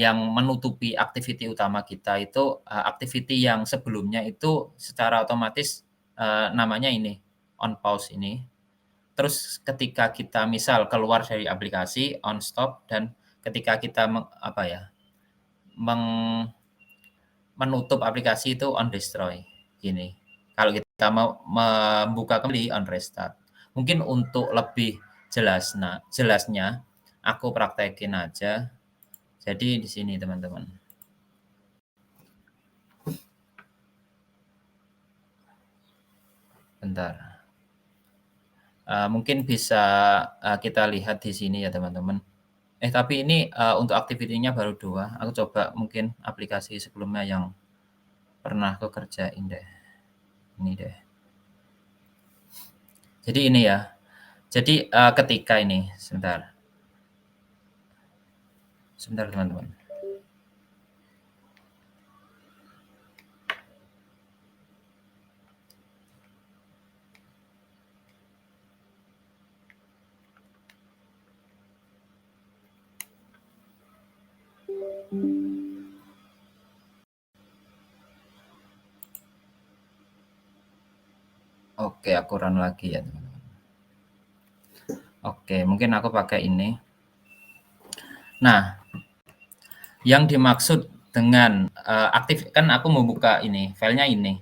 yang menutupi activity utama kita itu, activity yang sebelumnya itu secara otomatis, namanya ini, on pause ini. Terus ketika kita misal keluar dari aplikasi, on stop, dan ketika kita menutup aplikasi itu on destroy, gini. Kalau kita mau membuka kembali on restart. Mungkin untuk lebih jelasnya aku praktekin aja. Jadi di sini teman-teman. Bentar. Mungkin bisa kita lihat di sini ya teman-teman. Tapi ini untuk activity-nya baru 2. Aku coba mungkin aplikasi sebelumnya yang pernah aku kerjain deh. Ini deh. Jadi ini ya. Jadi ketika ini, sebentar teman-teman. Oke, aku run lagi ya teman-teman. Oke, mungkin aku pakai ini. Nah, yang dimaksud dengan aktif kan aku membuka ini, filenya ini,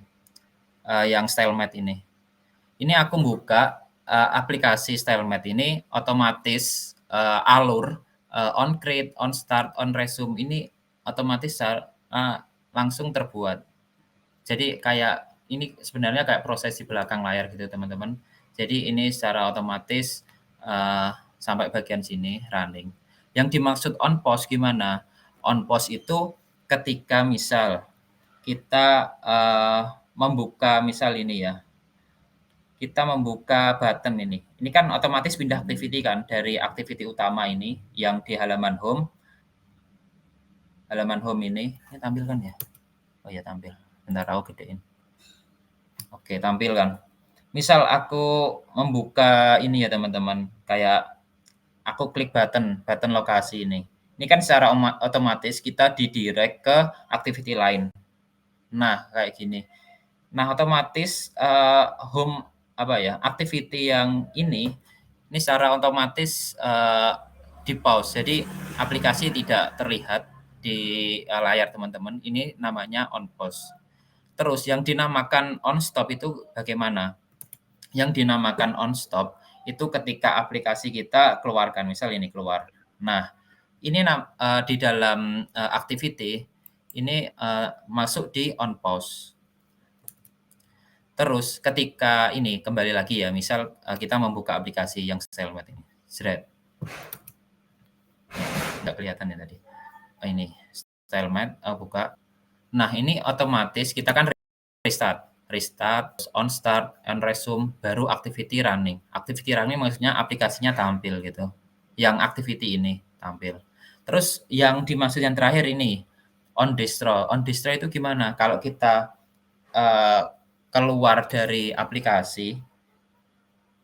yang StyleMate ini. Ini aku buka aplikasi StyleMate ini otomatis alur on create, on start, on resume ini otomatis langsung terbuat. Jadi kayak ini sebenarnya kayak proses di belakang layar gitu teman-teman. Jadi ini secara otomatis sampai bagian sini running. Yang dimaksud on pause gimana? On pause itu ketika misal kita membuka misal ini ya, kita membuka button ini. Ini kan otomatis pindah activity kan dari activity utama ini yang di halaman home. Halaman home ini tampil kan ya? Oh ya tampil. Bentar aku gedein. Oke, tampil kan. Misal aku membuka ini ya teman-teman, kayak aku klik button lokasi ini. Ini kan secara otomatis kita didirect ke activity lain. Nah, kayak gini. Nah, otomatis home activity yang ini secara otomatis di pause. Jadi aplikasi tidak terlihat di layar teman-teman. Ini namanya on pause. Terus yang dinamakan on stop itu bagaimana? Yang dinamakan on stop itu ketika aplikasi kita keluarkan, misal ini keluar. Nah, ini di dalam activity ini masuk di on pause. Terus ketika ini kembali lagi ya, misal kita membuka aplikasi yang StyleMate ini. Nggak kelihatan ya tadi. Ini StyleMate, buka. Nah, ini otomatis kita kan restart, on start, on resume, baru activity running. Activity running maksudnya aplikasinya tampil gitu. Yang activity ini tampil. Terus yang dimaksud yang terakhir ini, on destroy. On destroy itu gimana? Kalau kita keluar dari aplikasi,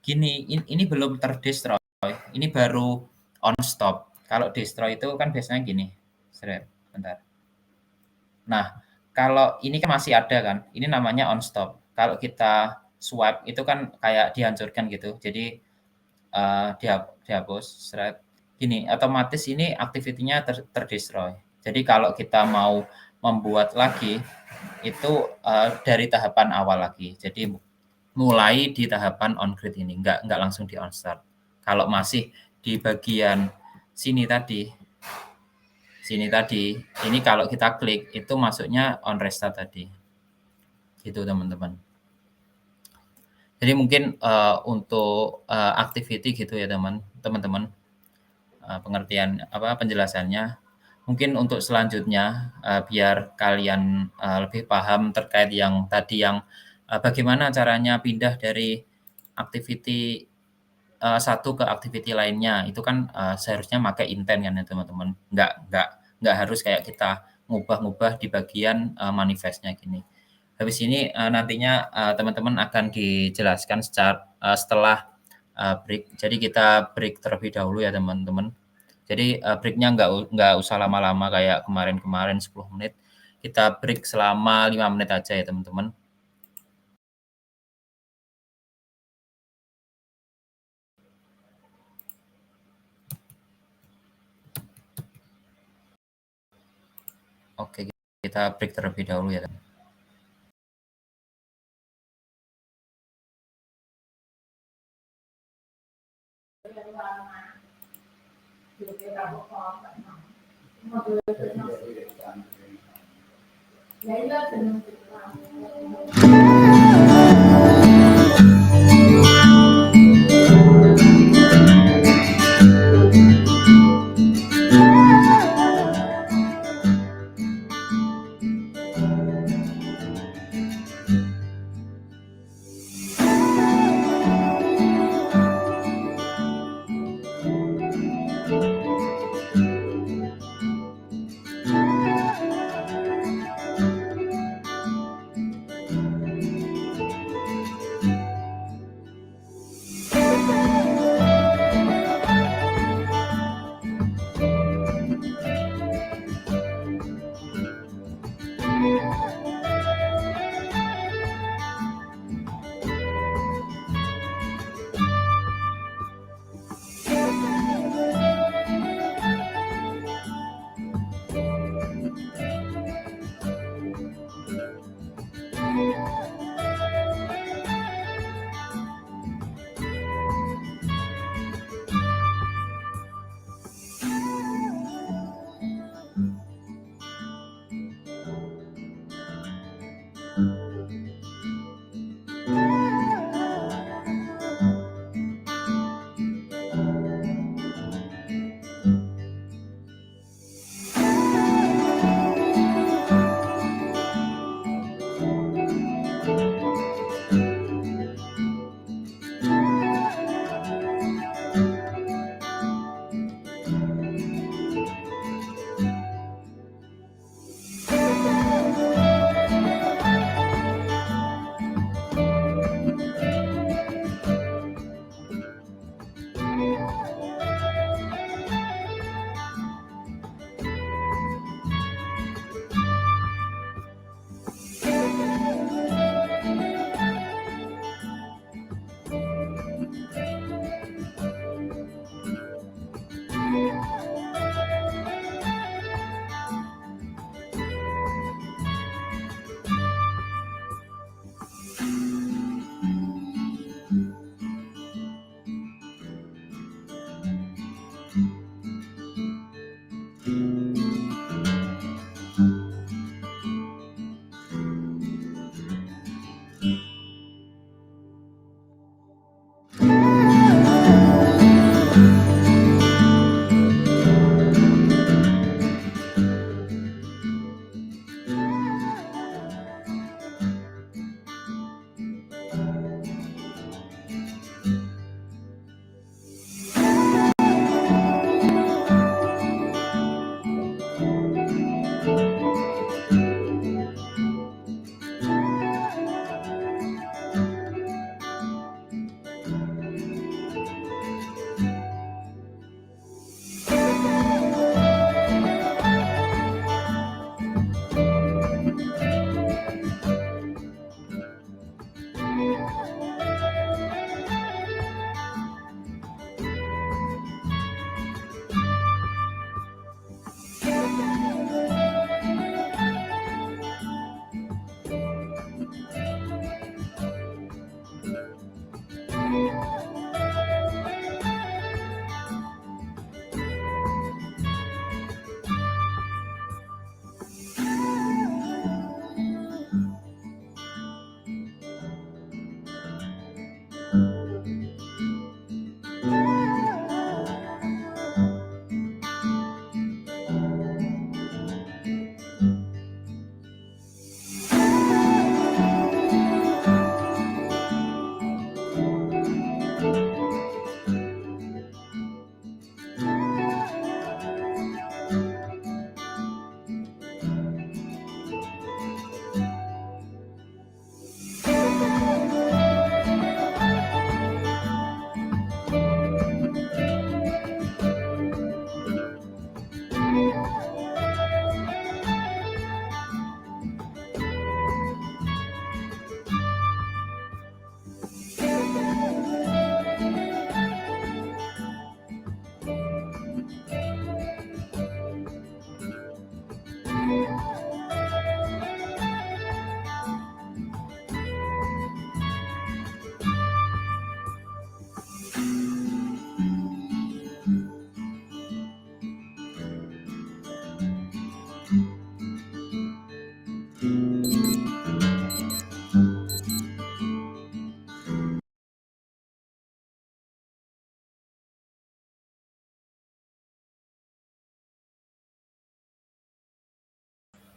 Gini, ini belum terdestroy, ini baru on stop. Kalau destroy itu kan biasanya gini, bentar. Nah, kalau ini kan masih ada kan, ini namanya on stop. Kalau kita swipe itu kan kayak dihancurkan gitu. Jadi, dihapus, gini, otomatis ini activity-nya terdestroy. Jadi kalau kita mau membuat lagi, itu, dari tahapan awal lagi. Jadi mulai di tahapan on grid ini, nggak langsung di on start. Kalau masih di bagian sini tadi, ini kalau kita klik itu masuknya on restart tadi. Gitu teman-teman. Jadi mungkin untuk activity gitu ya teman-teman, pengertian apa penjelasannya. Mungkin untuk selanjutnya biar kalian lebih paham terkait yang tadi yang bagaimana caranya pindah dari activity satu ke activity lainnya, itu kan, seharusnya pakai intent kan ya teman-teman, nggak harus kayak kita ngubah-ngubah di bagian, manifest-nya gini. Habis ini, nantinya, teman-teman akan dijelaskan setelah, break. Jadi kita break terlebih dahulu ya teman-teman. Jadi, break-nya nggak usah lama-lama kayak kemarin-kemarin 10 menit, kita break selama 5 menit aja ya teman-teman. Oke, kita break terlebih dahulu ya.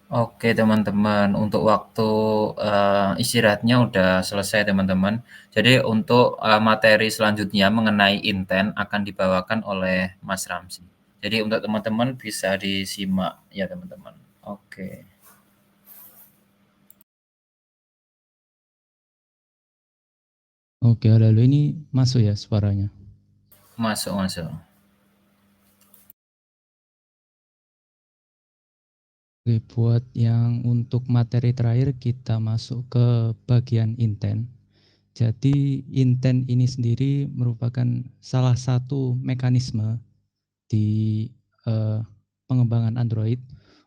Oke teman-teman, untuk waktu, istirahatnya udah selesai teman-teman. Jadi untuk, materi selanjutnya mengenai intent akan dibawakan oleh Mas Ramzy. Jadi untuk teman-teman bisa disimak ya teman-teman. Oke, Oke, lalu ini masuk ya suaranya. masuk masuk. Oke, buat yang untuk materi terakhir kita masuk ke bagian intent. Jadi intent ini sendiri merupakan salah satu mekanisme di eh, pengembangan Android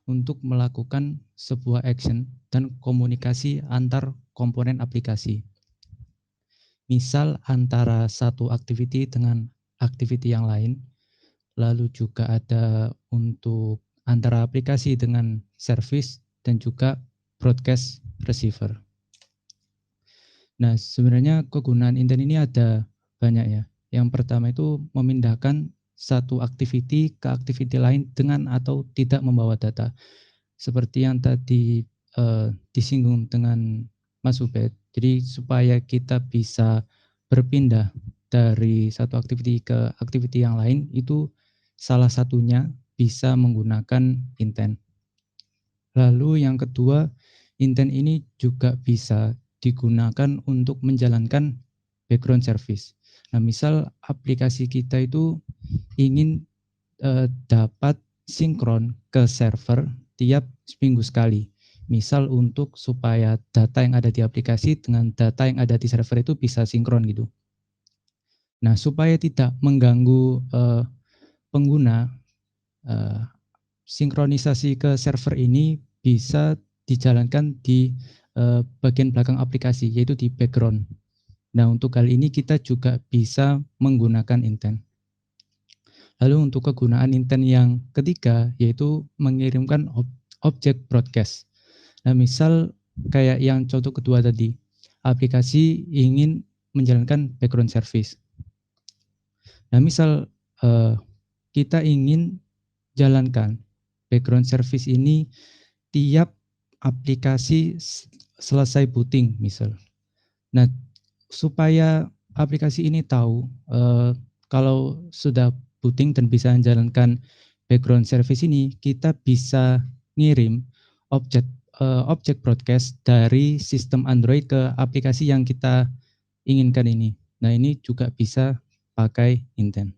untuk melakukan sebuah action dan komunikasi antar komponen aplikasi. Misal antara satu activity dengan activity yang lain, lalu juga ada untuk antara aplikasi dengan service dan juga broadcast receiver. Nah, sebenarnya kegunaan intent ini ada banyak ya. Yang pertama itu memindahkan satu activity ke activity lain dengan atau tidak membawa data. Seperti yang tadi disinggung dengan Mas Ubed. Jadi supaya kita bisa berpindah dari satu activity ke activity yang lain itu salah satunya bisa menggunakan intent. Lalu yang kedua, intent ini juga bisa digunakan untuk menjalankan background service. Nah, misal aplikasi kita itu ingin dapat sinkron ke server tiap seminggu sekali. Misal untuk supaya data yang ada di aplikasi dengan data yang ada di server itu bisa sinkron gitu. Nah, supaya tidak mengganggu pengguna, eh, sinkronisasi ke server ini bisa dijalankan di bagian belakang aplikasi, yaitu di background. Nah, untuk kali ini kita juga bisa menggunakan intent. Lalu untuk kegunaan intent yang ketiga, yaitu mengirimkan objek broadcast. Nah, misal kayak yang contoh kedua tadi, aplikasi ingin menjalankan background service. Nah, misal kita ingin jalankan background service ini tiap aplikasi selesai booting misal. Nah, supaya aplikasi ini tahu kalau sudah booting dan bisa menjalankan background service ini, kita bisa ngirim objek objek broadcast dari sistem Android ke aplikasi yang kita inginkan ini. Nah, ini juga bisa pakai intent.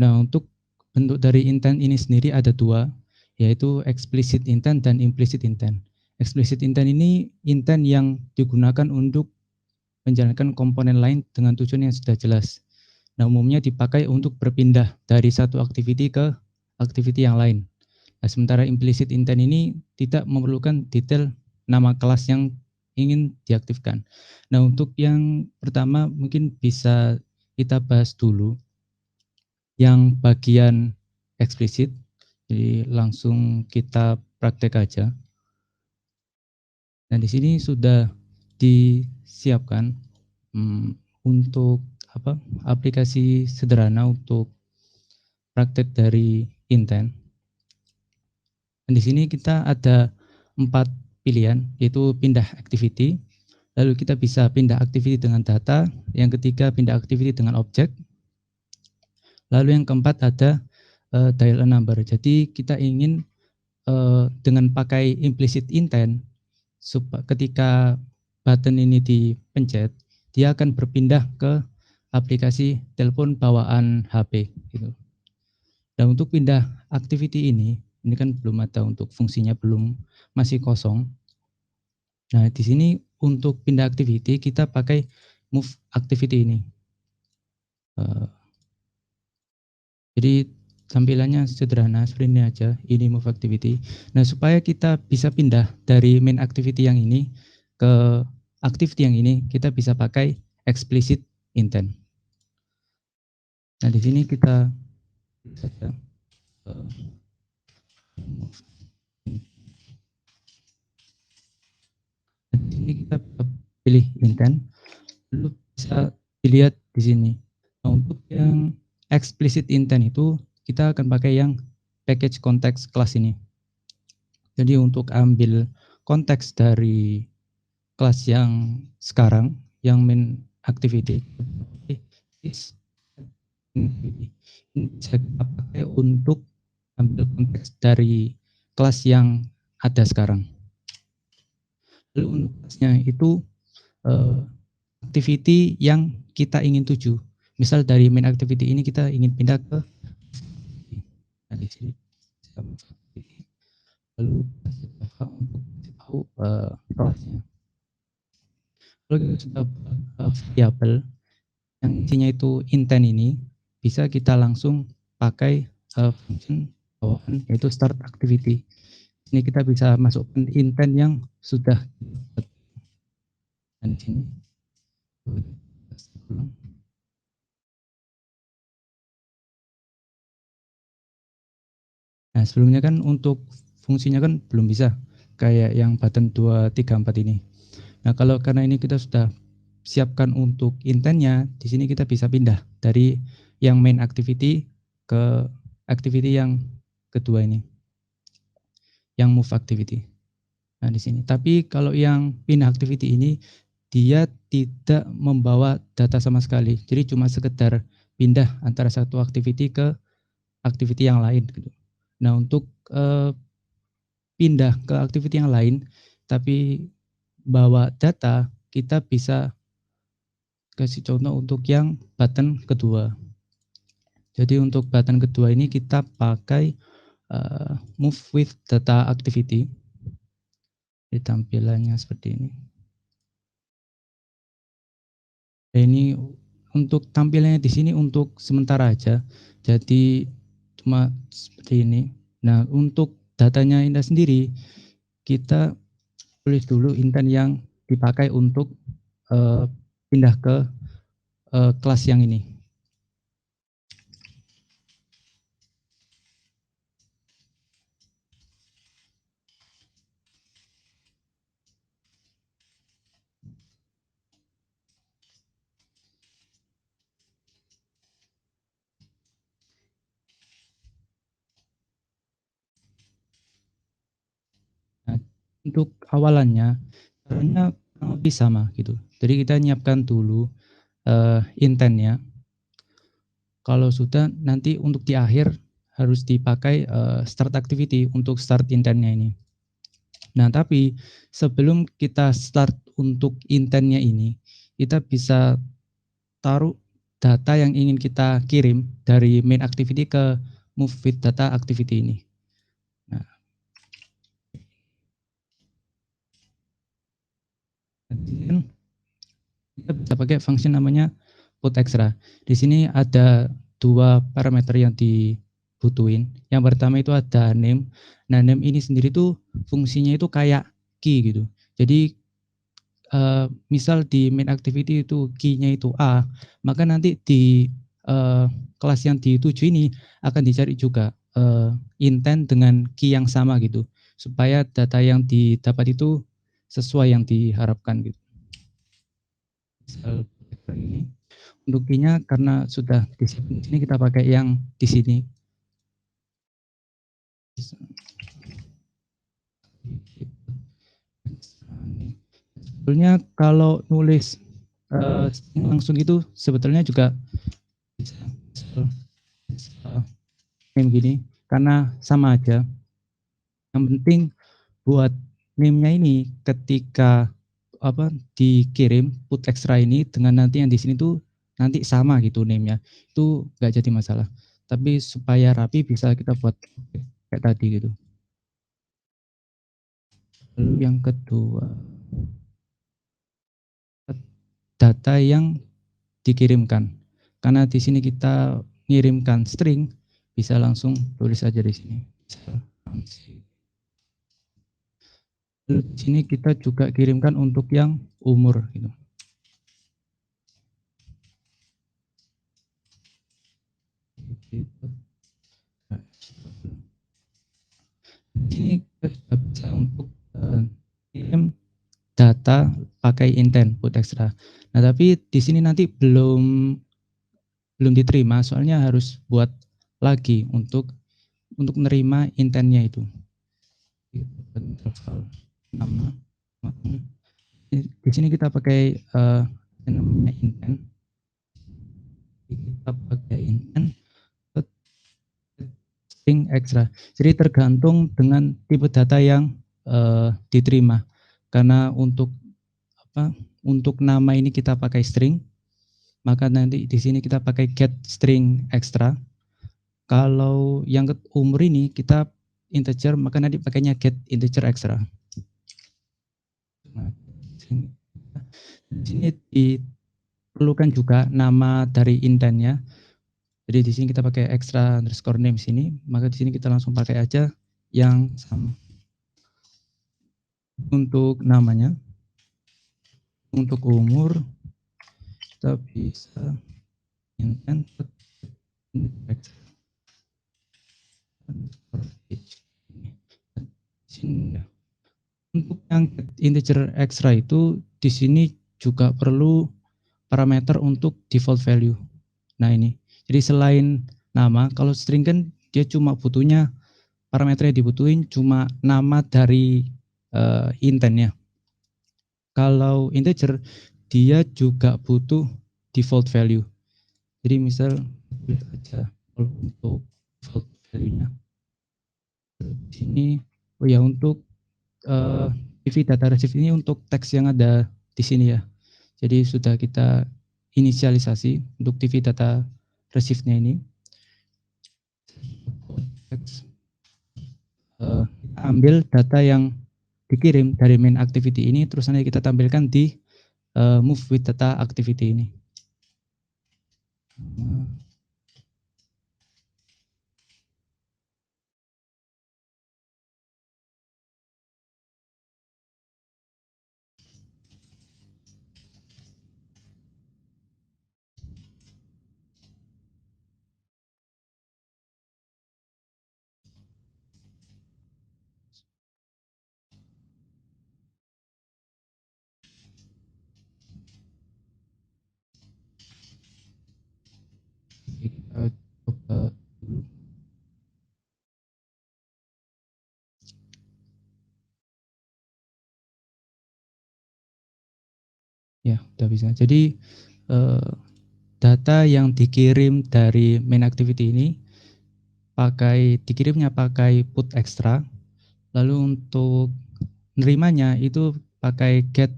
Nah, untuk bentuk dari intent ini sendiri ada dua, yaitu explicit intent dan implicit intent. Explicit intent ini intent yang digunakan untuk menjalankan komponen lain dengan tujuan yang sudah jelas. Nah, umumnya dipakai untuk berpindah dari satu activity ke activity yang lain. Nah, sementara implicit intent ini tidak memerlukan detail nama kelas yang ingin diaktifkan. Nah, untuk yang pertama mungkin bisa kita bahas dulu yang bagian eksplisit. Jadi langsung kita praktek aja. Nah, di sini sudah disiapkan untuk aplikasi sederhana untuk praktek dari intent. Dan di sini kita ada 4 pilihan, yaitu pindah activity, lalu kita bisa pindah activity dengan data, yang ketiga pindah activity dengan objek, lalu yang keempat ada dial a number. Jadi kita ingin dengan pakai implicit intent, ketika button ini dipencet, dia akan berpindah ke aplikasi telepon bawaan HP gitu. Dan untuk pindah activity ini kan belum ada untuk fungsinya, belum, masih kosong. Nah, di sini untuk pindah activity kita pakai move activity ini. Jadi tampilannya sederhana seperti ini aja, ini move activity. Nah, supaya kita bisa pindah dari main activity yang ini ke activity yang ini, kita bisa pakai explicit intent. Nah, di sini kita saja di sini kita pilih intent, lalu bisa dilihat di sini. Nah, untuk yang explicit intent itu kita akan pakai yang package context class ini. Jadi untuk ambil konteks dari kelas yang sekarang, yang main activity, ini bisa kita pakai untuk ambil konteks dari kelas yang ada sekarang. Lalu untuk kelasnya itu activity yang kita ingin tuju. Misal dari main activity ini kita ingin pindah ke di sini. Lalu untuk tahu kelasnya. Lalu kita sudah variabel yang isinya itu intent ini bisa kita langsung pakai function bawahan yaitu start activity. Ini kita bisa masukkan intent yang sudah di sini. Nah, sebelumnya kan untuk fungsinya kan belum bisa kayak yang button 2, 3, 4 ini. Nah, kalau karena ini kita sudah siapkan untuk intentnya, di sini kita bisa pindah dari yang main activity ke activity yang kedua ini. Yang move activity. Nah, di sini. Tapi kalau yang pindah activity ini dia tidak membawa data sama sekali. Jadi cuma sekedar pindah antara satu activity ke activity yang lain gitu. Nah, untuk pindah ke activity yang lain tapi bawa data, kita bisa kasih contoh untuk yang button kedua. Jadi untuk button kedua ini kita pakai move with data activity. Di tampilannya seperti ini. Dan ini untuk tampilannya di sini untuk sementara aja. Jadi cuma seperti ini. Nah, untuk datanya Indah sendiri kita tulis dulu intent yang dipakai untuk pindah ke kelas yang ini. Nah, untuk awalannya caranya lebih sama gitu. Jadi kita nyiapkan dulu intentnya. Kalau sudah nanti untuk di akhir harus dipakai start activity untuk start intentnya ini. Nah, tapi sebelum kita start untuk intentnya ini, kita bisa taruh data yang ingin kita kirim dari main activity ke move with data activity ini. Nah, kita bisa pakai function namanya put extra. Di sini ada dua parameter yang dibutuhin. Yang pertama itu ada name. Nah, name ini sendiri tuh fungsinya itu kayak key gitu. Jadi misal di main activity itu key-nya itu A, maka nanti di kelas yang dituju ini akan dicari juga intent dengan key yang sama gitu, supaya data yang didapat itu sesuai yang diharapkan gitu. Misal ini untuk key-nya karena sudah di sini kita pakai yang di sini. Sebetulnya kalau nulis langsung itu sebetulnya juga bisa gini karena sama aja. Yang penting buat name-nya ini ketika dikirim put extra ini dengan nanti yang di sini tuh nanti sama gitu name-nya. Itu nggak jadi masalah. Tapi supaya rapi bisa kita buat kayak tadi gitu. Lalu yang kedua, data yang dikirimkan. Karena di sini kita ngirimkan string, bisa langsung tulis aja di sini. Di sini kita juga kirimkan untuk yang umur gitu. Ini kita bisa untuk kirim data pakai intent put extra. Nah, tapi di sini nanti belum diterima, soalnya harus buat lagi untuk menerima intentnya itu. interval nama. Di sini kita pakai namanya intent. Kita pakai intent string extra. Jadi tergantung dengan tipe data yang diterima. Karena untuk nama ini kita pakai string, maka nanti di sini kita pakai get string extra. Kalau yang umur ini kita integer, maka nanti pakainya get integer extra. Nah, di sini diperlukan juga nama dari intentnya. Jadi di sini kita pakai extra underscore name sini, maka di sini kita langsung pakai aja yang sama. Untuk namanya, untuk umur kita bisa intent untuk yang integer extra itu di sini juga perlu parameter untuk default value. Nah ini, jadi selain nama, kalau string kan dia cuma butuhnya parameter yang dibutuhin cuma nama dari intentnya. Kalau integer dia juga butuh default value. Jadi misal aja untuk default value-nya. Di sini ya untuk TV data receive ini untuk teks yang ada di sini ya. Jadi sudah kita inisialisasi untuk TV data receive-nya ini. Kita ambil data yang dikirim dari main activity ini, terus nanti kita tampilkan di move with data activity ini. Kita coba dulu. Ya, udah bisa. Jadi data yang dikirim dari main activity ini dikirimnya pakai put extra. Lalu untuk nerimanya itu pakai get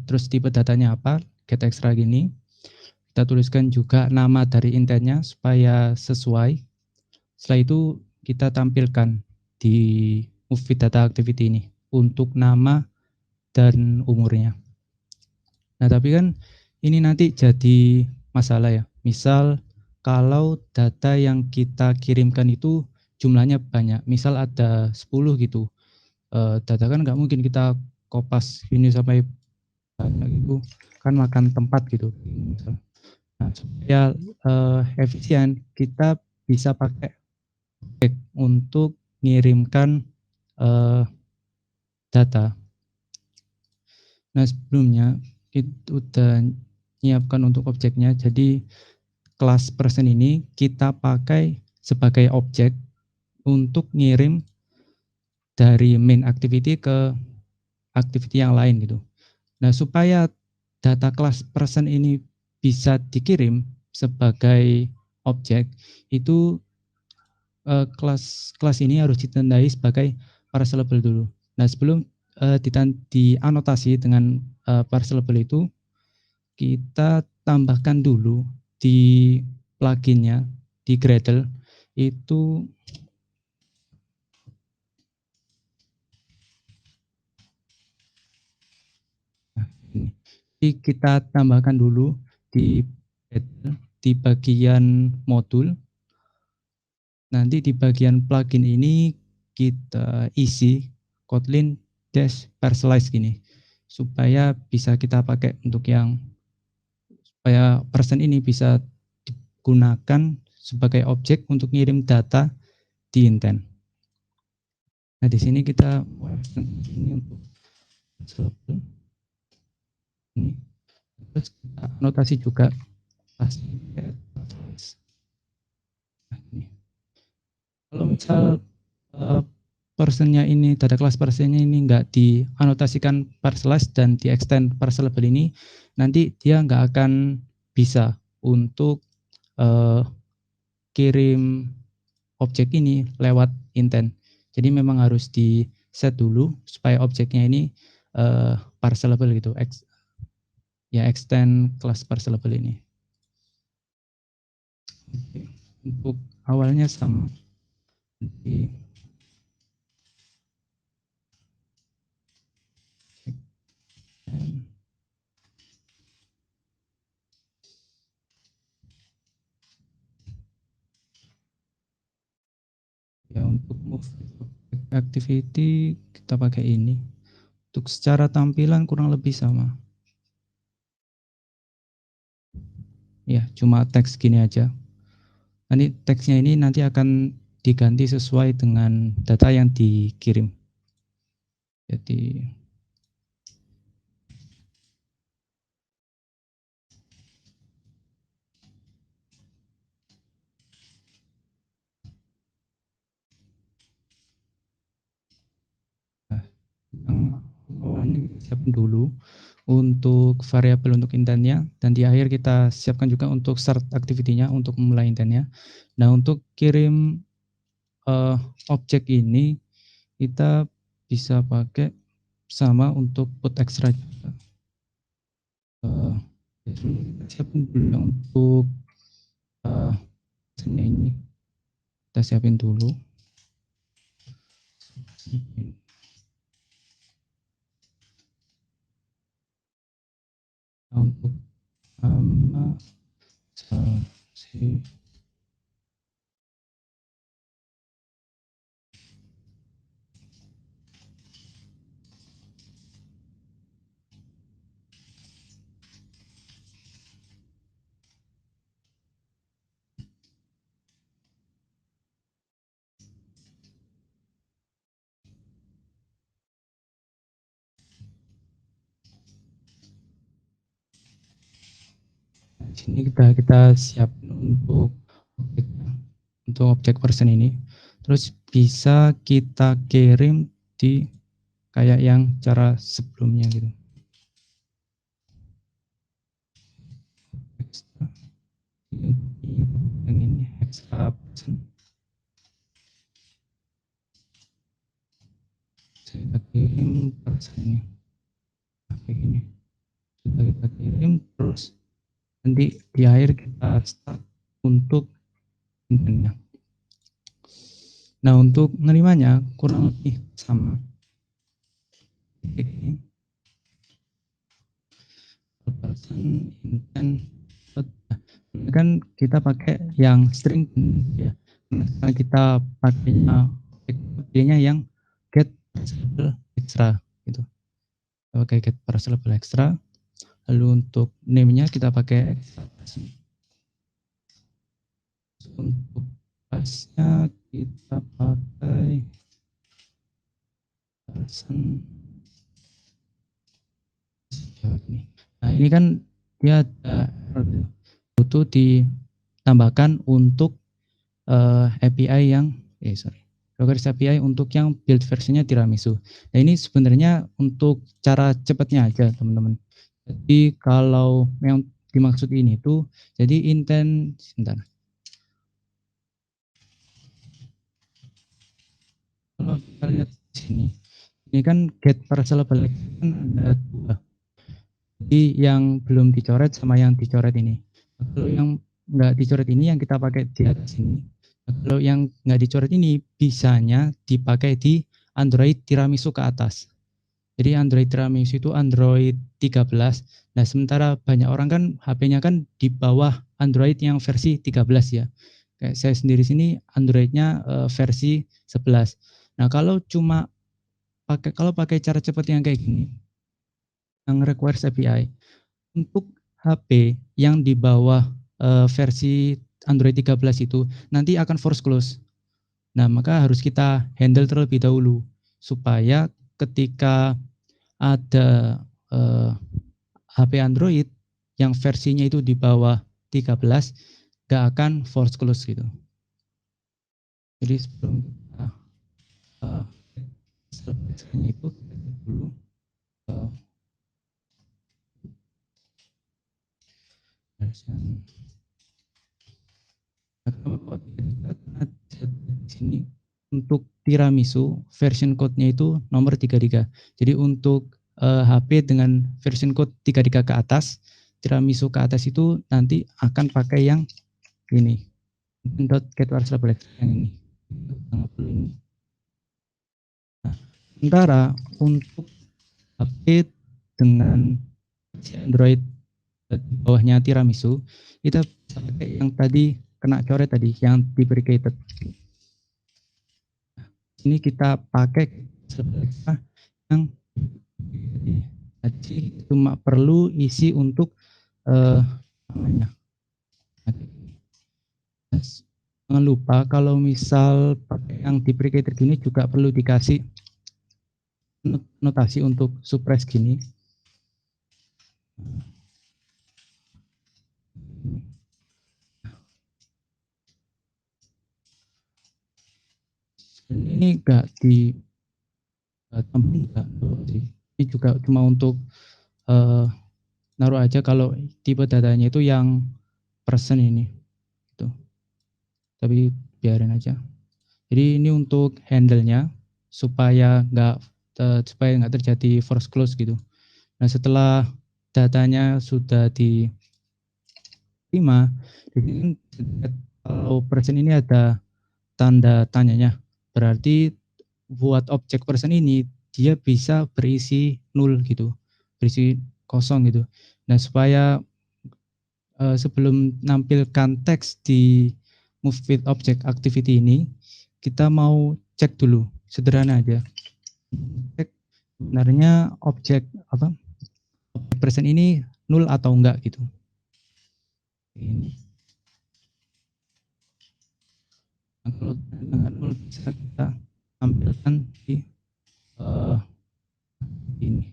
terus tipe datanya apa, get extra gini. Kita tuliskan juga nama dari intentnya supaya sesuai. Setelah itu kita tampilkan di move with data activity ini untuk nama dan umurnya. Nah, tapi kan ini nanti jadi masalah ya. Misal kalau data yang kita kirimkan itu jumlahnya banyak, misal ada 10 gitu. Data kan nggak mungkin kita kopas ini sampai banyak itu, kan makan tempat gitu. Nah, supaya efisien kita bisa pakai untuk mengirimkan data. Nah, sebelumnya itu udah nyiapkan untuk objeknya. Jadi kelas person ini kita pakai sebagai objek untuk ngirim dari main activity ke activity yang lain gitu. Nah, supaya data kelas person ini bisa dikirim sebagai objek, itu kelas ini harus ditandai sebagai parse-label dulu. Nah, sebelum dianotasi dengan parse-label itu, kita tambahkan dulu di pluginnya, di Gradle, itu kita tambahkan dulu di bagian modul. Nanti di bagian plugin ini kita isi Kotlin -personalize gini, supaya bisa kita pakai untuk yang supaya person ini bisa digunakan sebagai objek untuk ngirim data di intent. Nah, di sini kita ini untuk ini. Terus kita anotasi juga kalau misal personnya ini, data kelas personnya ini nggak dianotasikan parcelize dan di extend parcelable ini, nanti dia nggak akan bisa untuk kirim objek ini lewat intent. Jadi memang harus di set dulu supaya objeknya ini parcelable gitu, ya extend kelas parcelable ini. Oke. Untuk awalnya sama. Jadi, ya untuk move activity kita pakai ini. Untuk secara tampilan kurang lebih sama. Ya, cuma teks gini aja. Nanti teksnya ini nanti akan diganti sesuai dengan data yang dikirim. Jadi awalnya kita siapkan dulu untuk variabel untuk intentnya, dan di akhir kita siapkan juga untuk start activity-nya untuk memulai intentnya. Nah, untuk kirim objek ini kita bisa pakai sama untuk put extra juga. Kita siapin dulu ya untuk ini kita siapin dulu. Untuk sini kita siap untuk objek person ini, terus bisa kita kirim di kayak yang cara sebelumnya gitu. Yang ini extra person. Saya kirim person ini kayak gini. Sudah kita kirim, terus nanti di akhir kita start untuk intentnya. Nah, untuk menerimanya kurang lebih sama. Intent kan kita pakai yang string ya. Nah, kita pakainya yang get parcelable extra gitu. Oke, get parcelable extra. Lalu untuk name-nya kita pakai untuk pasnya kita pakai person. Nah, ini kan dia ada butuh ditambahkan untuk API yang Progress API untuk yang build versinya tiramisu. Nah, ini sebenarnya untuk cara cepatnya aja, teman-teman. Jadi kalau yang dimaksud ini tuh, jadi intent, sebentar. Kalau kita lihat di sini, ini kan get parcelable kan ada dua. Jadi yang belum dicoret sama yang dicoret ini. Kalau yang nggak dicoret ini yang kita pakai di atas ini. Kalau yang nggak dicoret ini bisanya dipakai di Android tiramisu ke atas. Jadi Android tiramisu itu Android 13. Nah, sementara banyak orang kan HP-nya kan di bawah Android yang versi 13 ya. Kayak saya sendiri sini Android-nya versi 11. Nah, kalau pakai cara cepat yang kayak gini, yang requires API, untuk HP yang di bawah versi Android 13 itu nanti akan force close. Nah, maka harus kita handle terlebih dahulu supaya ketika ada HP Android yang versinya itu di bawah 13 gak akan force close gitu. Jadi sebelum kita itu dulu version. Sini untuk tiramisu version code-nya itu nomor 33. Jadi untuk HP dengan version code 33 ke atas, tiramisu ke atas itu nanti akan pakai yang ini. .get_words_label yang ini. Nah, sementara untuk HP dengan Android di bawahnya tiramisu, kita pakai yang tadi kena coret tadi, yang deprecated. Ini kita pakai yang tadi cuma perlu isi untuk namanya. Jangan lupa kalau misal pakai yang deprecated gini juga perlu dikasih notasi untuk suppress gini. Ini enggak di ini juga cuma untuk naruh aja kalau tipe datanya itu yang persen ini gitu. Tapi biarin aja. Jadi ini untuk handle-nya supaya nggak terjadi force close gitu. Nah, setelah datanya sudah diterima, kalau persen ini ada tanda tanyanya, berarti buat objek person ini dia bisa berisi nol gitu, berisi kosong gitu. Nah, supaya sebelum nampilkan teks di move with object activity ini, kita mau cek dulu, sederhana aja. Cek sebenarnya objek person ini nol atau enggak gitu. Ini. Nah, kalau nol bisa kita tampilkan di ini.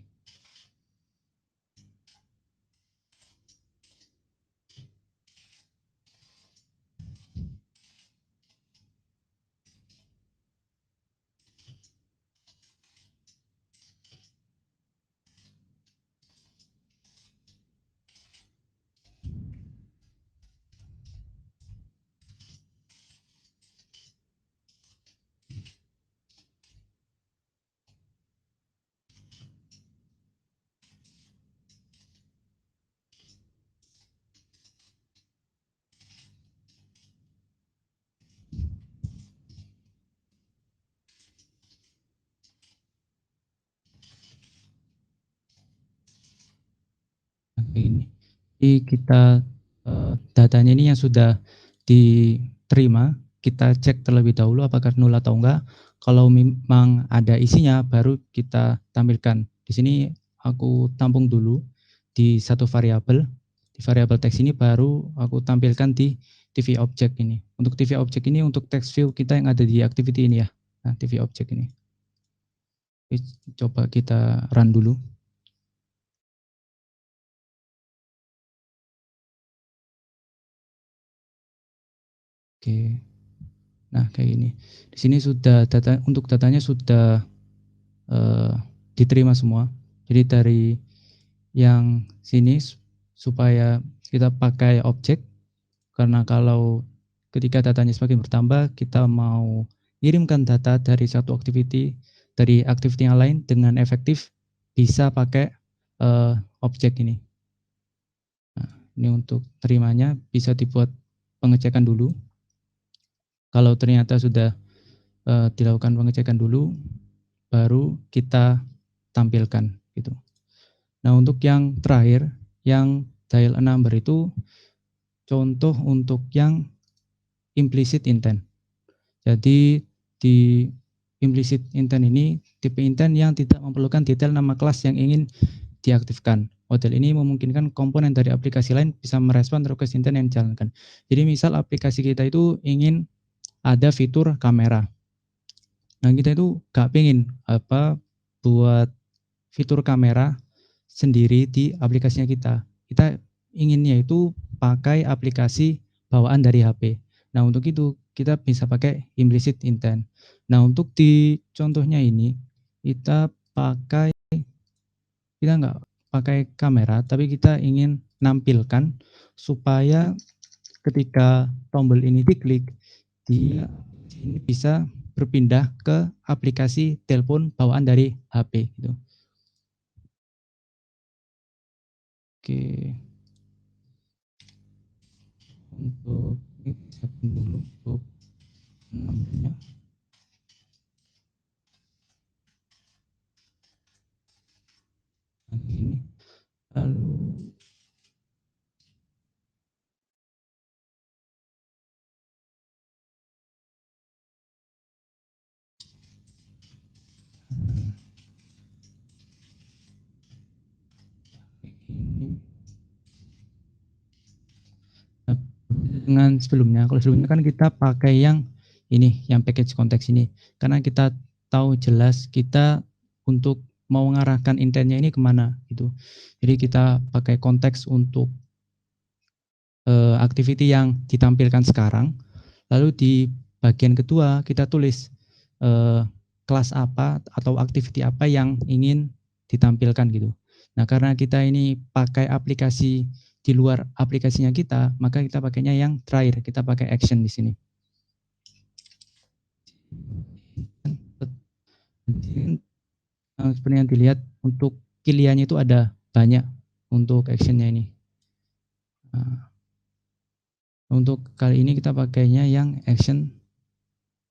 Ini. Jadi kita datanya ini yang sudah diterima, kita cek terlebih dahulu apakah nol atau enggak. Kalau memang ada isinya, baru kita tampilkan. Di sini aku tampung dulu di satu variabel. Di variabel teks ini baru aku tampilkan di TV object ini. Untuk TV object ini untuk text view kita yang ada di activity ini ya. Nah, TV object ini. Coba kita run dulu. Oke. Nah, kayak gini. Di sini sudah untuk datanya sudah diterima semua. Jadi dari yang sini supaya kita pakai objek, karena kalau ketika datanya semakin bertambah, kita mau kirimkan data dari satu activity dari activity yang lain dengan efektif, bisa pakai objek ini. Nah, ini untuk terimanya bisa dibuat pengecekan dulu. Kalau ternyata sudah dilakukan pengecekan dulu, baru kita tampilkan gitu. Nah, untuk yang terakhir, yang dial a number itu contoh untuk yang implicit intent. Jadi di implicit intent ini tipe intent yang tidak memerlukan detail nama kelas yang ingin diaktifkan. Model ini memungkinkan komponen dari aplikasi lain bisa merespon request intent yang dijalankan. Jadi misal aplikasi kita itu ingin ada fitur kamera. Nah, kita itu gak pengen buat fitur kamera sendiri di aplikasinya kita. Kita inginnya itu pakai aplikasi bawaan dari HP. Nah, untuk itu kita bisa pakai implicit intent. Nah, untuk di contohnya ini kita nggak pakai kamera, tapi kita ingin nampilkan supaya ketika tombol ini diklik, dia ini bisa berpindah ke aplikasi telepon bawaan dari HP gitu. Oke. Untuk ini siapin dulu untuk namanya. Ini lalu ini dengan sebelumnya. Kalau sebelumnya kan kita pakai yang ini, yang package konteks ini, karena kita tahu jelas kita untuk mau mengarahkan intentnya ini kemana gitu. Jadi kita pakai konteks untuk activity yang ditampilkan sekarang. Lalu di bagian kedua kita tulis kelas apa atau activity apa yang ingin ditampilkan gitu. Nah, karena kita ini pakai aplikasi di luar aplikasinya kita, maka kita pakainya yang terakhir, kita pakai action di sini. Seperti yang dilihat untuk pilihannya itu ada banyak untuk actionnya ini. Nah, untuk kali ini kita pakainya yang action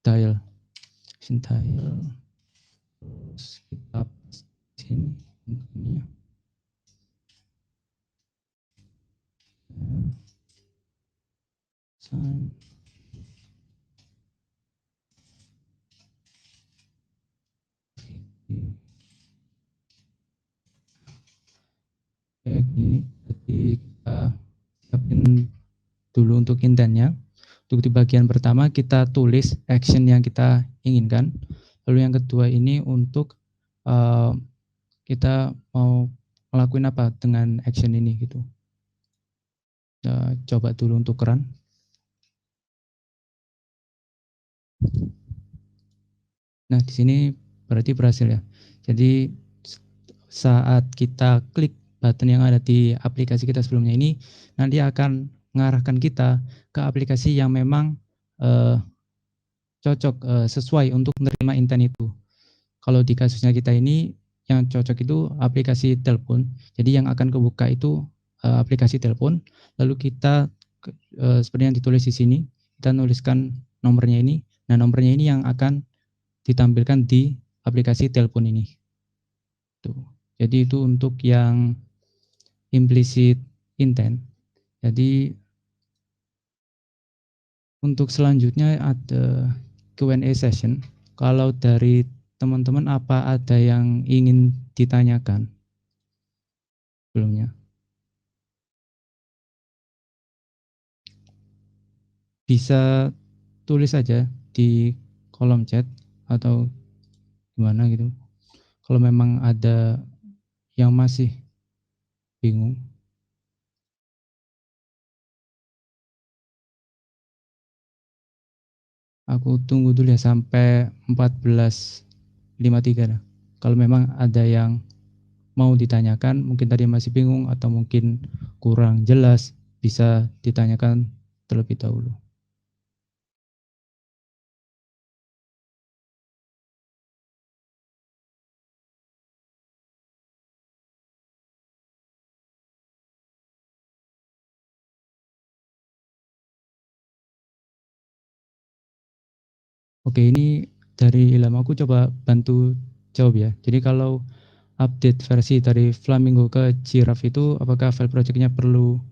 dial. Action dial. Terus kita sini ini ya. Sign. Kayak gini, jadi kita siapin dulu untuk intentnya. Untuk di bagian pertama kita tulis action yang kita inginkan. Lalu yang kedua ini untuk kita mau ngelakuin apa dengan action ini gitu. Kita coba dulu untuk run. Nah, di sini berarti berhasil ya. Jadi saat kita klik button yang ada di aplikasi kita sebelumnya ini, nanti akan mengarahkan kita ke aplikasi yang memang cocok sesuai untuk menerima intent itu. Kalau di kasusnya kita ini yang cocok itu aplikasi telepon. Jadi yang akan kebuka itu aplikasi telepon. Lalu kita seperti yang ditulis di sini, kita nuliskan nomornya ini. Nah, nomornya ini yang akan ditampilkan di aplikasi telepon ini. Tuh. Jadi itu untuk yang implicit intent. Jadi untuk selanjutnya ada Q&A session. Kalau dari teman-teman apa ada yang ingin ditanyakan sebelumnya? Bisa tulis saja di kolom chat atau gimana gitu. Kalau memang ada yang masih bingung. Aku tunggu dulu ya sampai 14.53 dah. Kalau memang ada yang mau ditanyakan, mungkin tadi masih bingung atau mungkin kurang jelas, bisa ditanyakan terlebih dahulu. Oke, ini dari Ilham, aku coba bantu jawab ya. Jadi kalau update versi dari Flamingo ke Giraffe itu apakah file projectnya perlu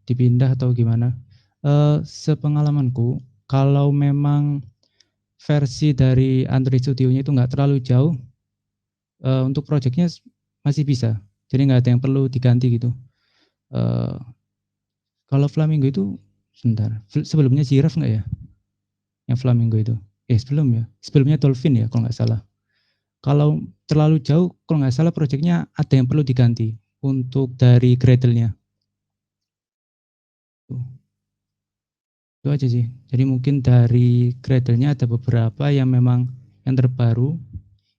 dipindah atau gimana? Sepengalamanku, kalau memang versi dari Android Studio-nya itu nggak terlalu jauh, untuk projectnya masih bisa. Jadi nggak ada yang perlu diganti gitu. Kalau Flamingo itu, sebentar, sebelumnya Giraffe nggak ya? Yang Flamingo itu? Sebelum ya? Sebelumnya Dolphin ya kalau nggak salah. Kalau terlalu jauh, kalau nggak salah projectnya ada yang perlu diganti untuk dari Gradle-nya. Itu aja sih. Jadi mungkin dari Gradle-nya ada beberapa yang memang yang terbaru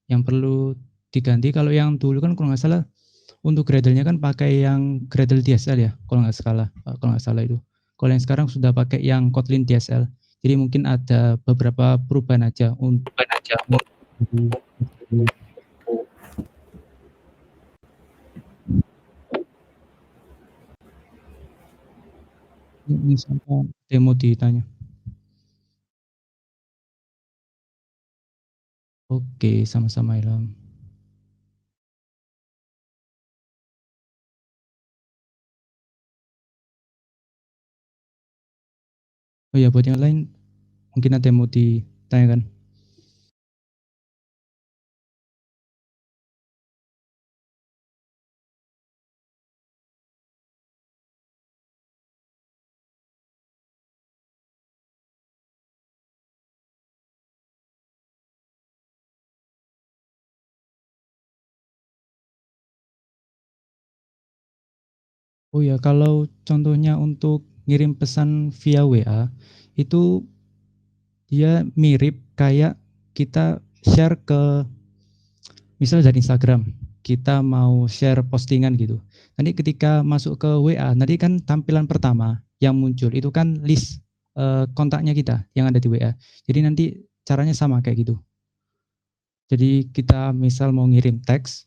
yang perlu diganti. Kalau yang dulu kan kalau nggak salah untuk Gradle-nya kan pakai yang Gradle DSL ya, kalau nggak salah itu. Kalau yang sekarang sudah pakai yang Kotlin DSL. Jadi mungkin ada beberapa perubahan aja untuk misalkan demo ditanya. Oke, sama-sama Ilham. Oh ya, buat yang lain mungkin ada yang mau ditanyakan. Oh ya, kalau contohnya untuk ngirim pesan via WA, itu dia mirip kayak kita share ke misalnya dari Instagram, kita mau share postingan gitu. Nanti ketika masuk ke WA, nanti kan tampilan pertama yang muncul itu kan list kontaknya kita yang ada di WA. Jadi nanti caranya sama kayak gitu. Jadi kita misal mau ngirim teks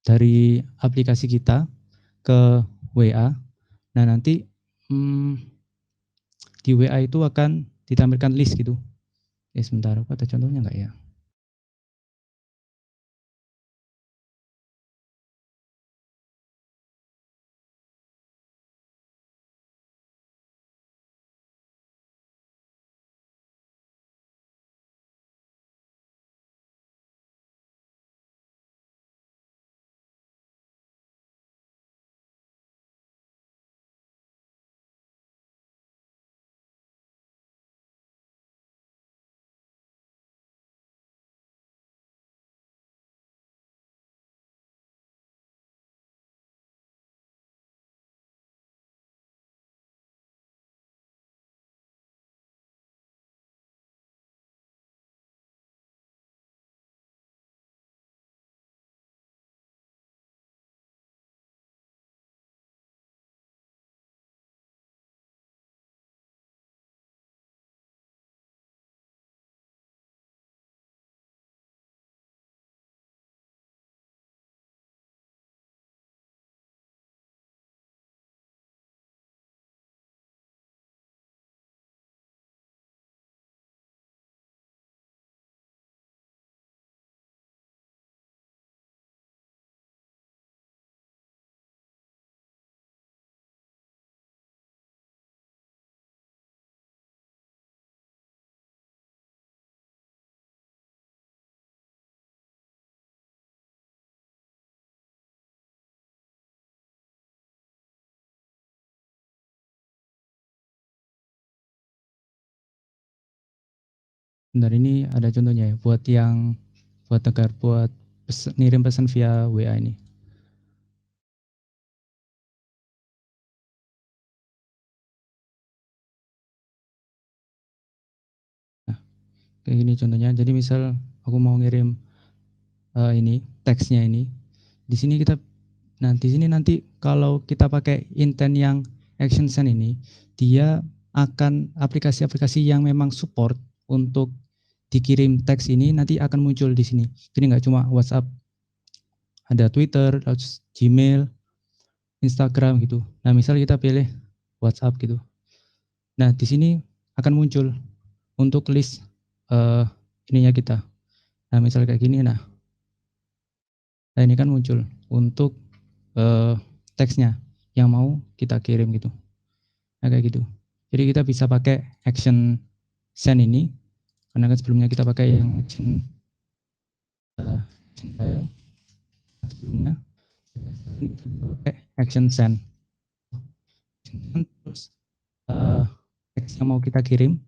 dari aplikasi kita ke WA, nah nanti di WA itu akan ditampilkan list gitu. Sebentar, ada contohnya nggak ya? Bentar, ini ada contohnya ya buat ngirim pesan via WA ini. Nah, kayak gini contohnya. Jadi misal aku mau ngirim ini teksnya ini. Di sini nanti kalau kita pakai intent yang action send ini, dia akan aplikasi-aplikasi yang memang support untuk dikirim teks ini nanti akan muncul di sini. Jadi nggak cuma WhatsApp, ada Twitter, Gmail, Instagram gitu. Nah, misal kita pilih WhatsApp gitu. Nah, di sini akan muncul untuk list ininya kita. Nah, misal kayak gini, nah ini kan muncul untuk teksnya yang mau kita kirim gitu. Nah, kayak gitu. Jadi kita bisa pakai action send ini, karena kan sebelumnya kita pakai yang action sebelumnya pakai action send. Terus teks yang mau kita kirim,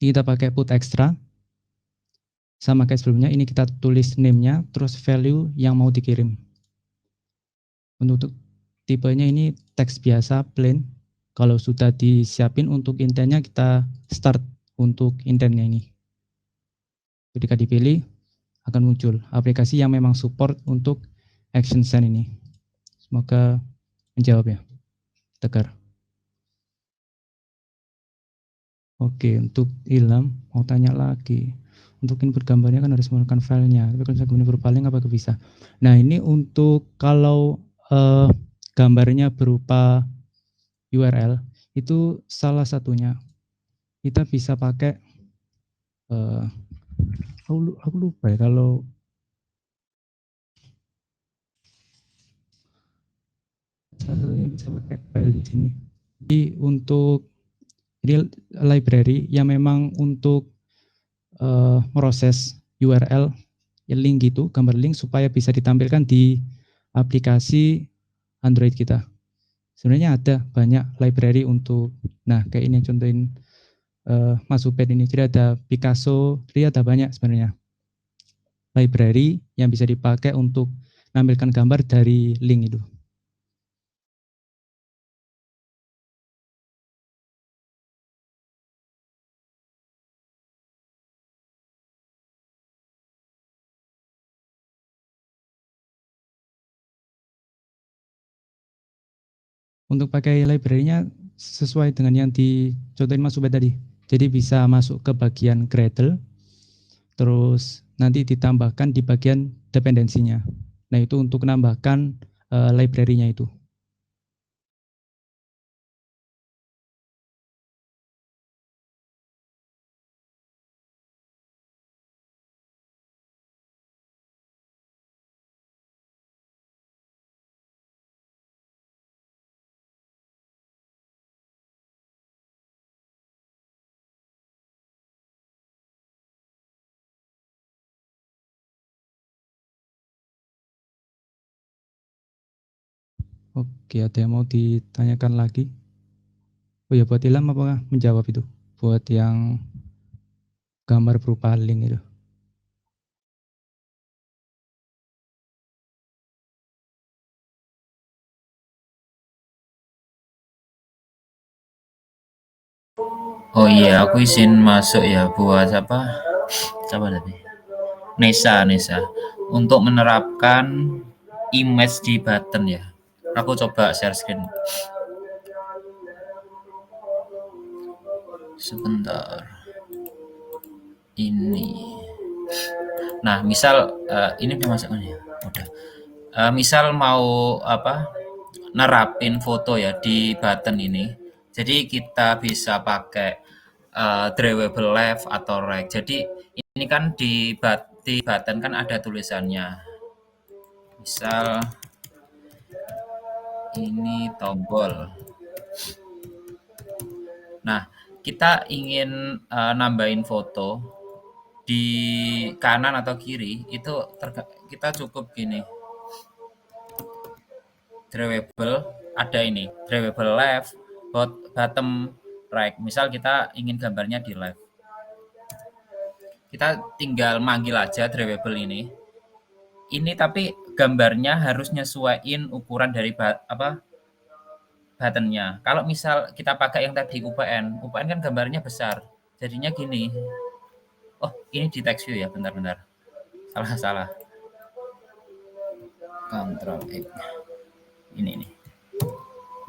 kita pakai put extra, sama kayak sebelumnya, ini kita tulis name-nya, terus value yang mau dikirim. Untuk tipenya ini teks biasa, plain. Kalau sudah disiapin untuk intentnya, kita start untuk intentnya ini. Ketika dipilih, akan muncul aplikasi yang memang support untuk action send ini. Semoga menjawab ya, Tegar. Oke, untuk Ilham mau tanya lagi. Untuk input gambarnya kan harus menggunakan filenya, tapi kalau misalnya berupa link apakah bisa? Nah, ini untuk kalau gambarnya berupa URL, itu salah satunya. Kita bisa pakai, aku lupa ya kalau bisa pakai file di sini. Jadi untuk real library yang memang untuk proses URL link gitu, gambar link supaya bisa ditampilkan di aplikasi Android kita. Sebenarnya ada banyak library untuk, nah kayak ini contohin Mas Ubed ini, jadi ada Picasso, jadi ada banyak sebenarnya library yang bisa dipakai untuk menampilkan gambar dari link itu. Untuk pakai library-nya sesuai dengan yang dicontohin Mas Ubed tadi. Jadi bisa masuk ke bagian Gradle, terus nanti ditambahkan di bagian dependensinya. Nah itu untuk menambahkan library-nya itu. Oke, ada yang mau ditanyakan lagi? Oh ya, buat Ilham apakah menjawab itu? Buat yang gambar berupa link itu. Oh iya, aku izin masuk ya buat apa? Siapa tadi? Nesa. Untuk menerapkan image di button ya. Aku coba share screen. Sebentar. Ini. Nah, misal ini pemasukan ya. Udah. Misal mau apa? Nerapin foto ya di button ini. Jadi kita bisa pakai drawable left atau right. Jadi ini kan di button kan ada tulisannya. Misal ini tombol. Nah, kita ingin nambahin foto di kanan atau kiri itu kita cukup gini. Drawable ada ini, drawable left, bottom right. Misal kita ingin gambarnya di left. Kita tinggal manggil aja drawable ini. Ini tapi gambarnya harus nyesuaiin ukuran dari buttonnya. Kalau misal kita pakai yang tadi UPN kan gambarnya besar. Jadinya gini. Oh, ini di text view ya, bentar-bentar. Salah. Control X. Ini.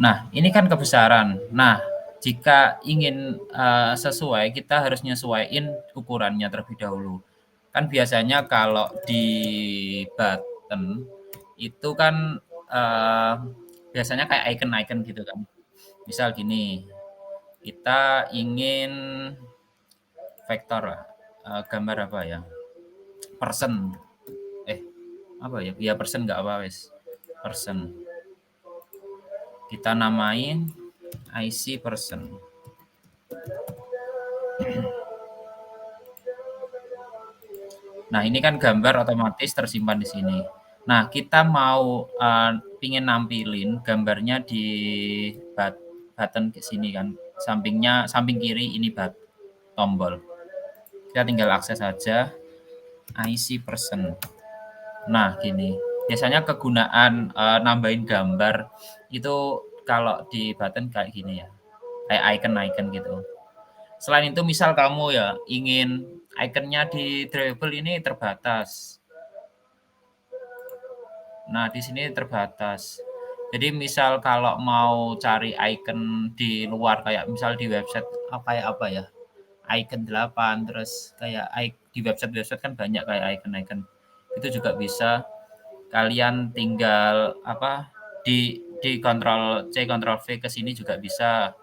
Nah, ini kan kebesaran. Nah, jika ingin sesuai, kita harus nyesuaiin ukurannya terlebih dahulu. Kan biasanya kalau di button itu kan biasanya kayak icon-icon gitu kan. Misal gini, kita ingin vektor gambar apa ya? Person. Apa ya? Ya person nggak apa wes. Person. Kita namain IC person. Nah, ini kan gambar otomatis tersimpan di sini. Nah, kita mau pingin nampilin gambarnya di button ke sini kan. Samping kiri ini tombol. Kita tinggal akses saja IC person. Nah, gini. Biasanya kegunaan nambahin gambar itu kalau di button kayak gini ya. Kayak icon-icon gitu. Selain itu misal kamu ya ingin ikonnya di drawable ini terbatas. Nah, di sini terbatas. Jadi misal kalau mau cari icon di luar kayak misal di website kayak apa ya? Icon 8 terus kayak di website-website kan banyak kayak icon-icon. Itu juga bisa kalian tinggal apa di Ctrl C Ctrl V ke sini juga bisa.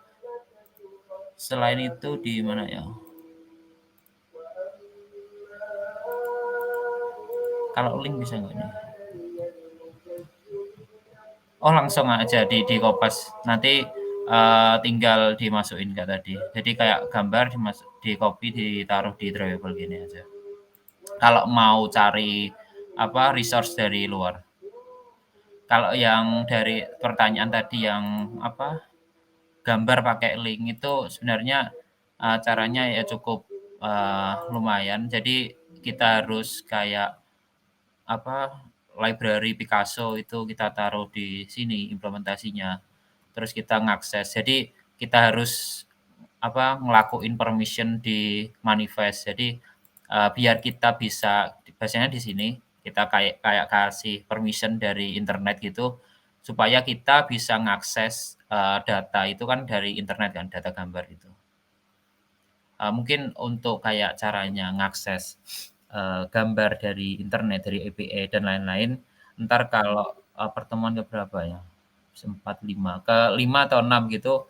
Selain itu di mana ya? Kalau link bisa nggak nih? Oh langsung aja di kopas nanti tinggal dimasukin kayak tadi. Jadi kayak gambar di copy ditaruh di drawable gini aja. Kalau mau cari apa resource dari luar. Kalau yang dari pertanyaan tadi yang apa gambar pakai link itu sebenarnya caranya ya cukup lumayan. Jadi kita harus kayak apa library Picasso itu kita taruh di sini implementasinya. Terus kita ngakses. Jadi kita harus apa ngelakuin permission di manifest. Jadi biar kita bisa biasanya di sini kita kayak kayak kasih permission dari internet gitu supaya kita bisa ngakses data itu kan dari internet kan data gambar itu. Mungkin untuk kayak caranya ngakses gambar dari internet, dari API dan lain-lain, ntar kalau pertemuan ke berapa ya? 4, 5, ke 5 atau 6 gitu,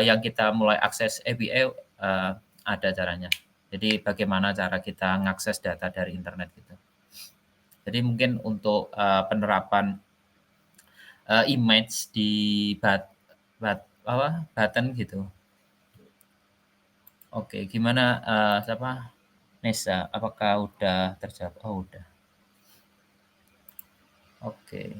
yang kita mulai akses API ada caranya. Jadi bagaimana cara kita ngakses data dari internet gitu. Jadi mungkin untuk penerapan image di button gitu. Oke, gimana siapa? Nesa, apakah udah terjawab? Oh, udah. Oke.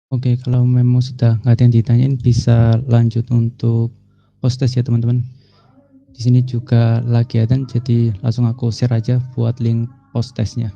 Oke, kalau memang sudah nggak ada yang ditanyain bisa lanjut untuk post test ya teman-teman. Di sini juga lagi ada, jadi langsung aku share aja buat link post testnya.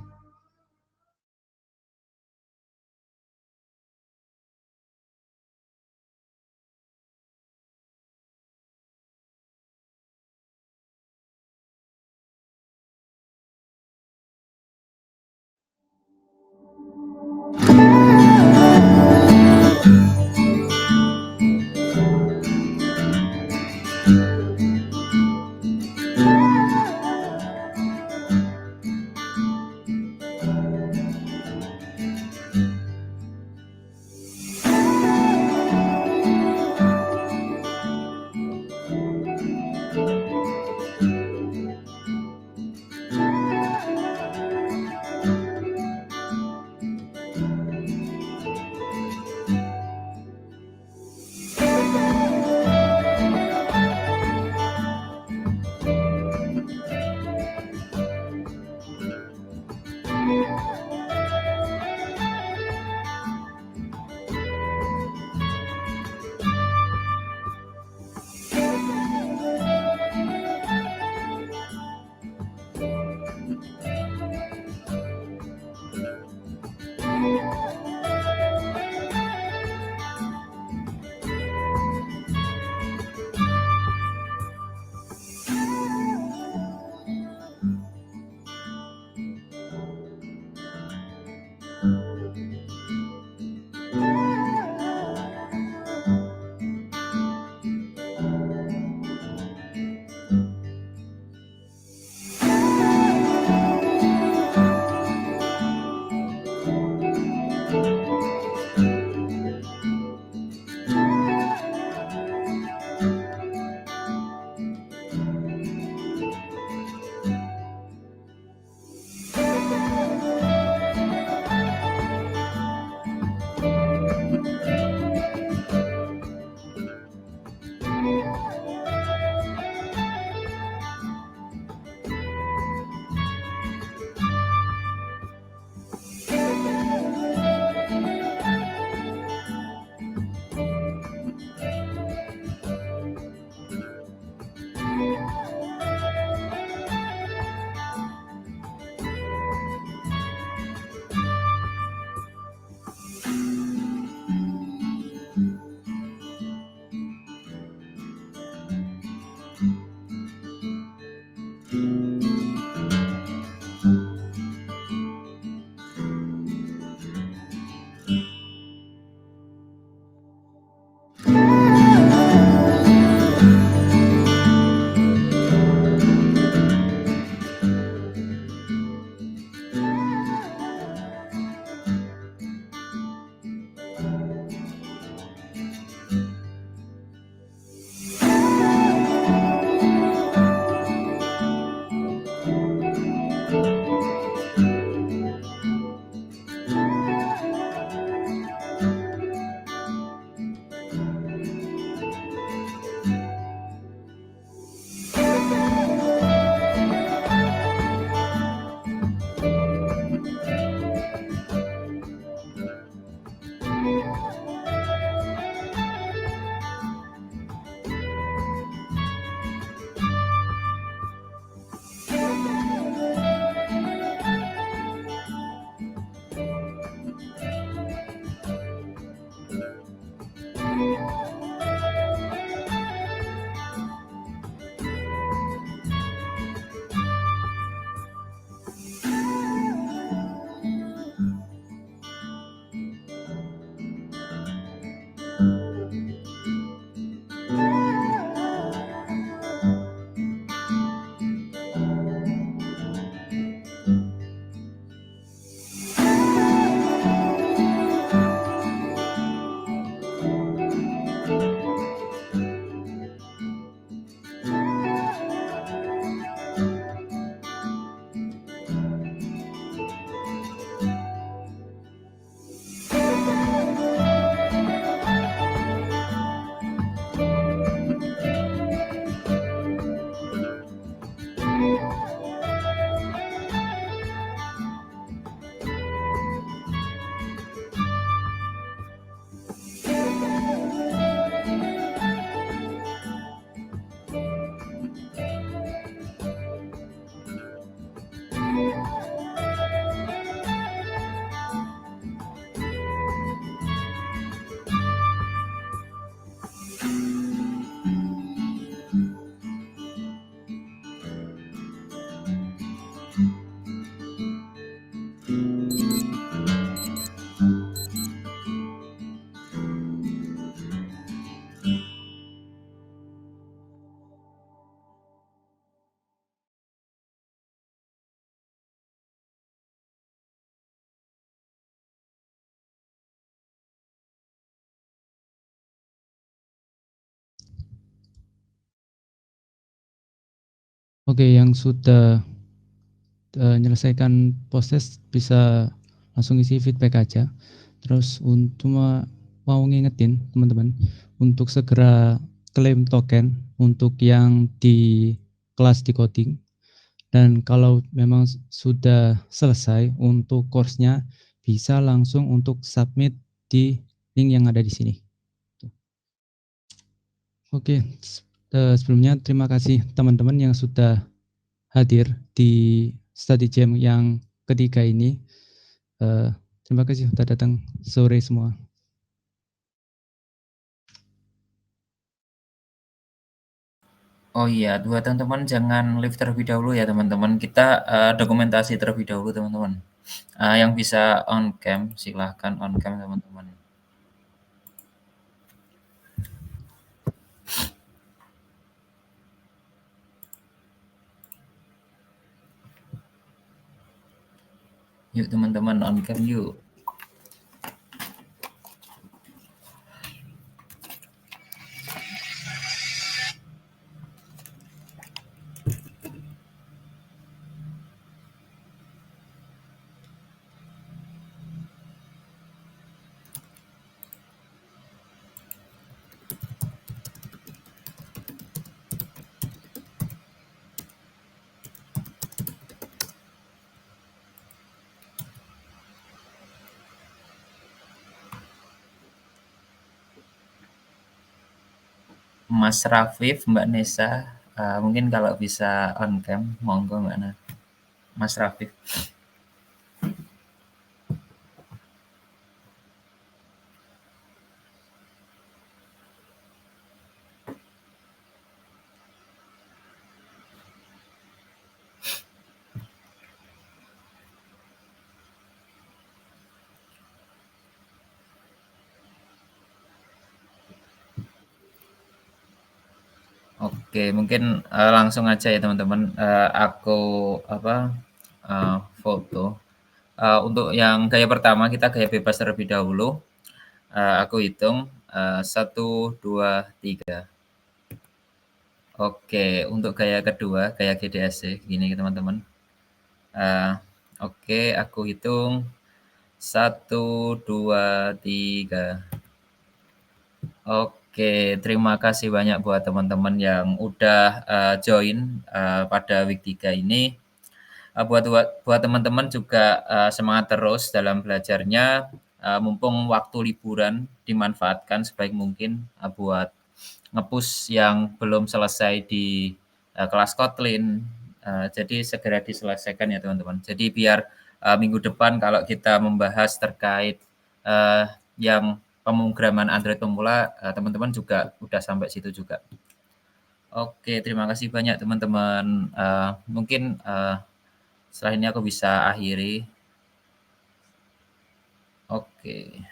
Oke, yang sudah menyelesaikan proses bisa langsung isi feedback aja. Terus untuk mau ngingetin teman-teman untuk segera klaim token untuk yang di kelas decoding, dan kalau memang sudah selesai untuk course-nya bisa langsung untuk submit di link yang ada di sini. Oke, sebelumnya terima kasih teman-teman yang sudah hadir di study jam yang ketiga ini. Terima kasih sudah datang sore semua. Oh iya, dua teman-teman jangan live terlebih dahulu ya teman-teman. Kita dokumentasi terlebih dahulu teman-teman. Yang bisa on cam silahkan on cam teman-teman. Yuk teman-teman on cam yuk. Mas Rafif, Mbak Nesa, mungkin kalau bisa on cam, monggo Mbak Nesa. Mas Rafif. Oke, mungkin langsung aja ya teman-teman. Aku foto. Untuk yang gaya pertama kita gaya bebas terlebih dahulu. Aku hitung 1, 2, 3. Oke, untuk gaya kedua, gaya GDSC, gini teman-teman. Oke, aku hitung 1, 2, 3. Oke, terima kasih banyak buat teman-teman yang udah join pada week 3 ini. Buat teman-teman juga semangat terus dalam belajarnya. Mumpung waktu liburan dimanfaatkan sebaik mungkin buat nge-push yang belum selesai di kelas Kotlin. Jadi segera diselesaikan ya teman-teman. Jadi biar minggu depan kalau kita membahas terkait yang pemrograman Android pemula, teman-teman juga udah sampai situ juga. Oke, terima kasih banyak teman-teman. Mungkin setelah ini aku bisa akhiri. Oke.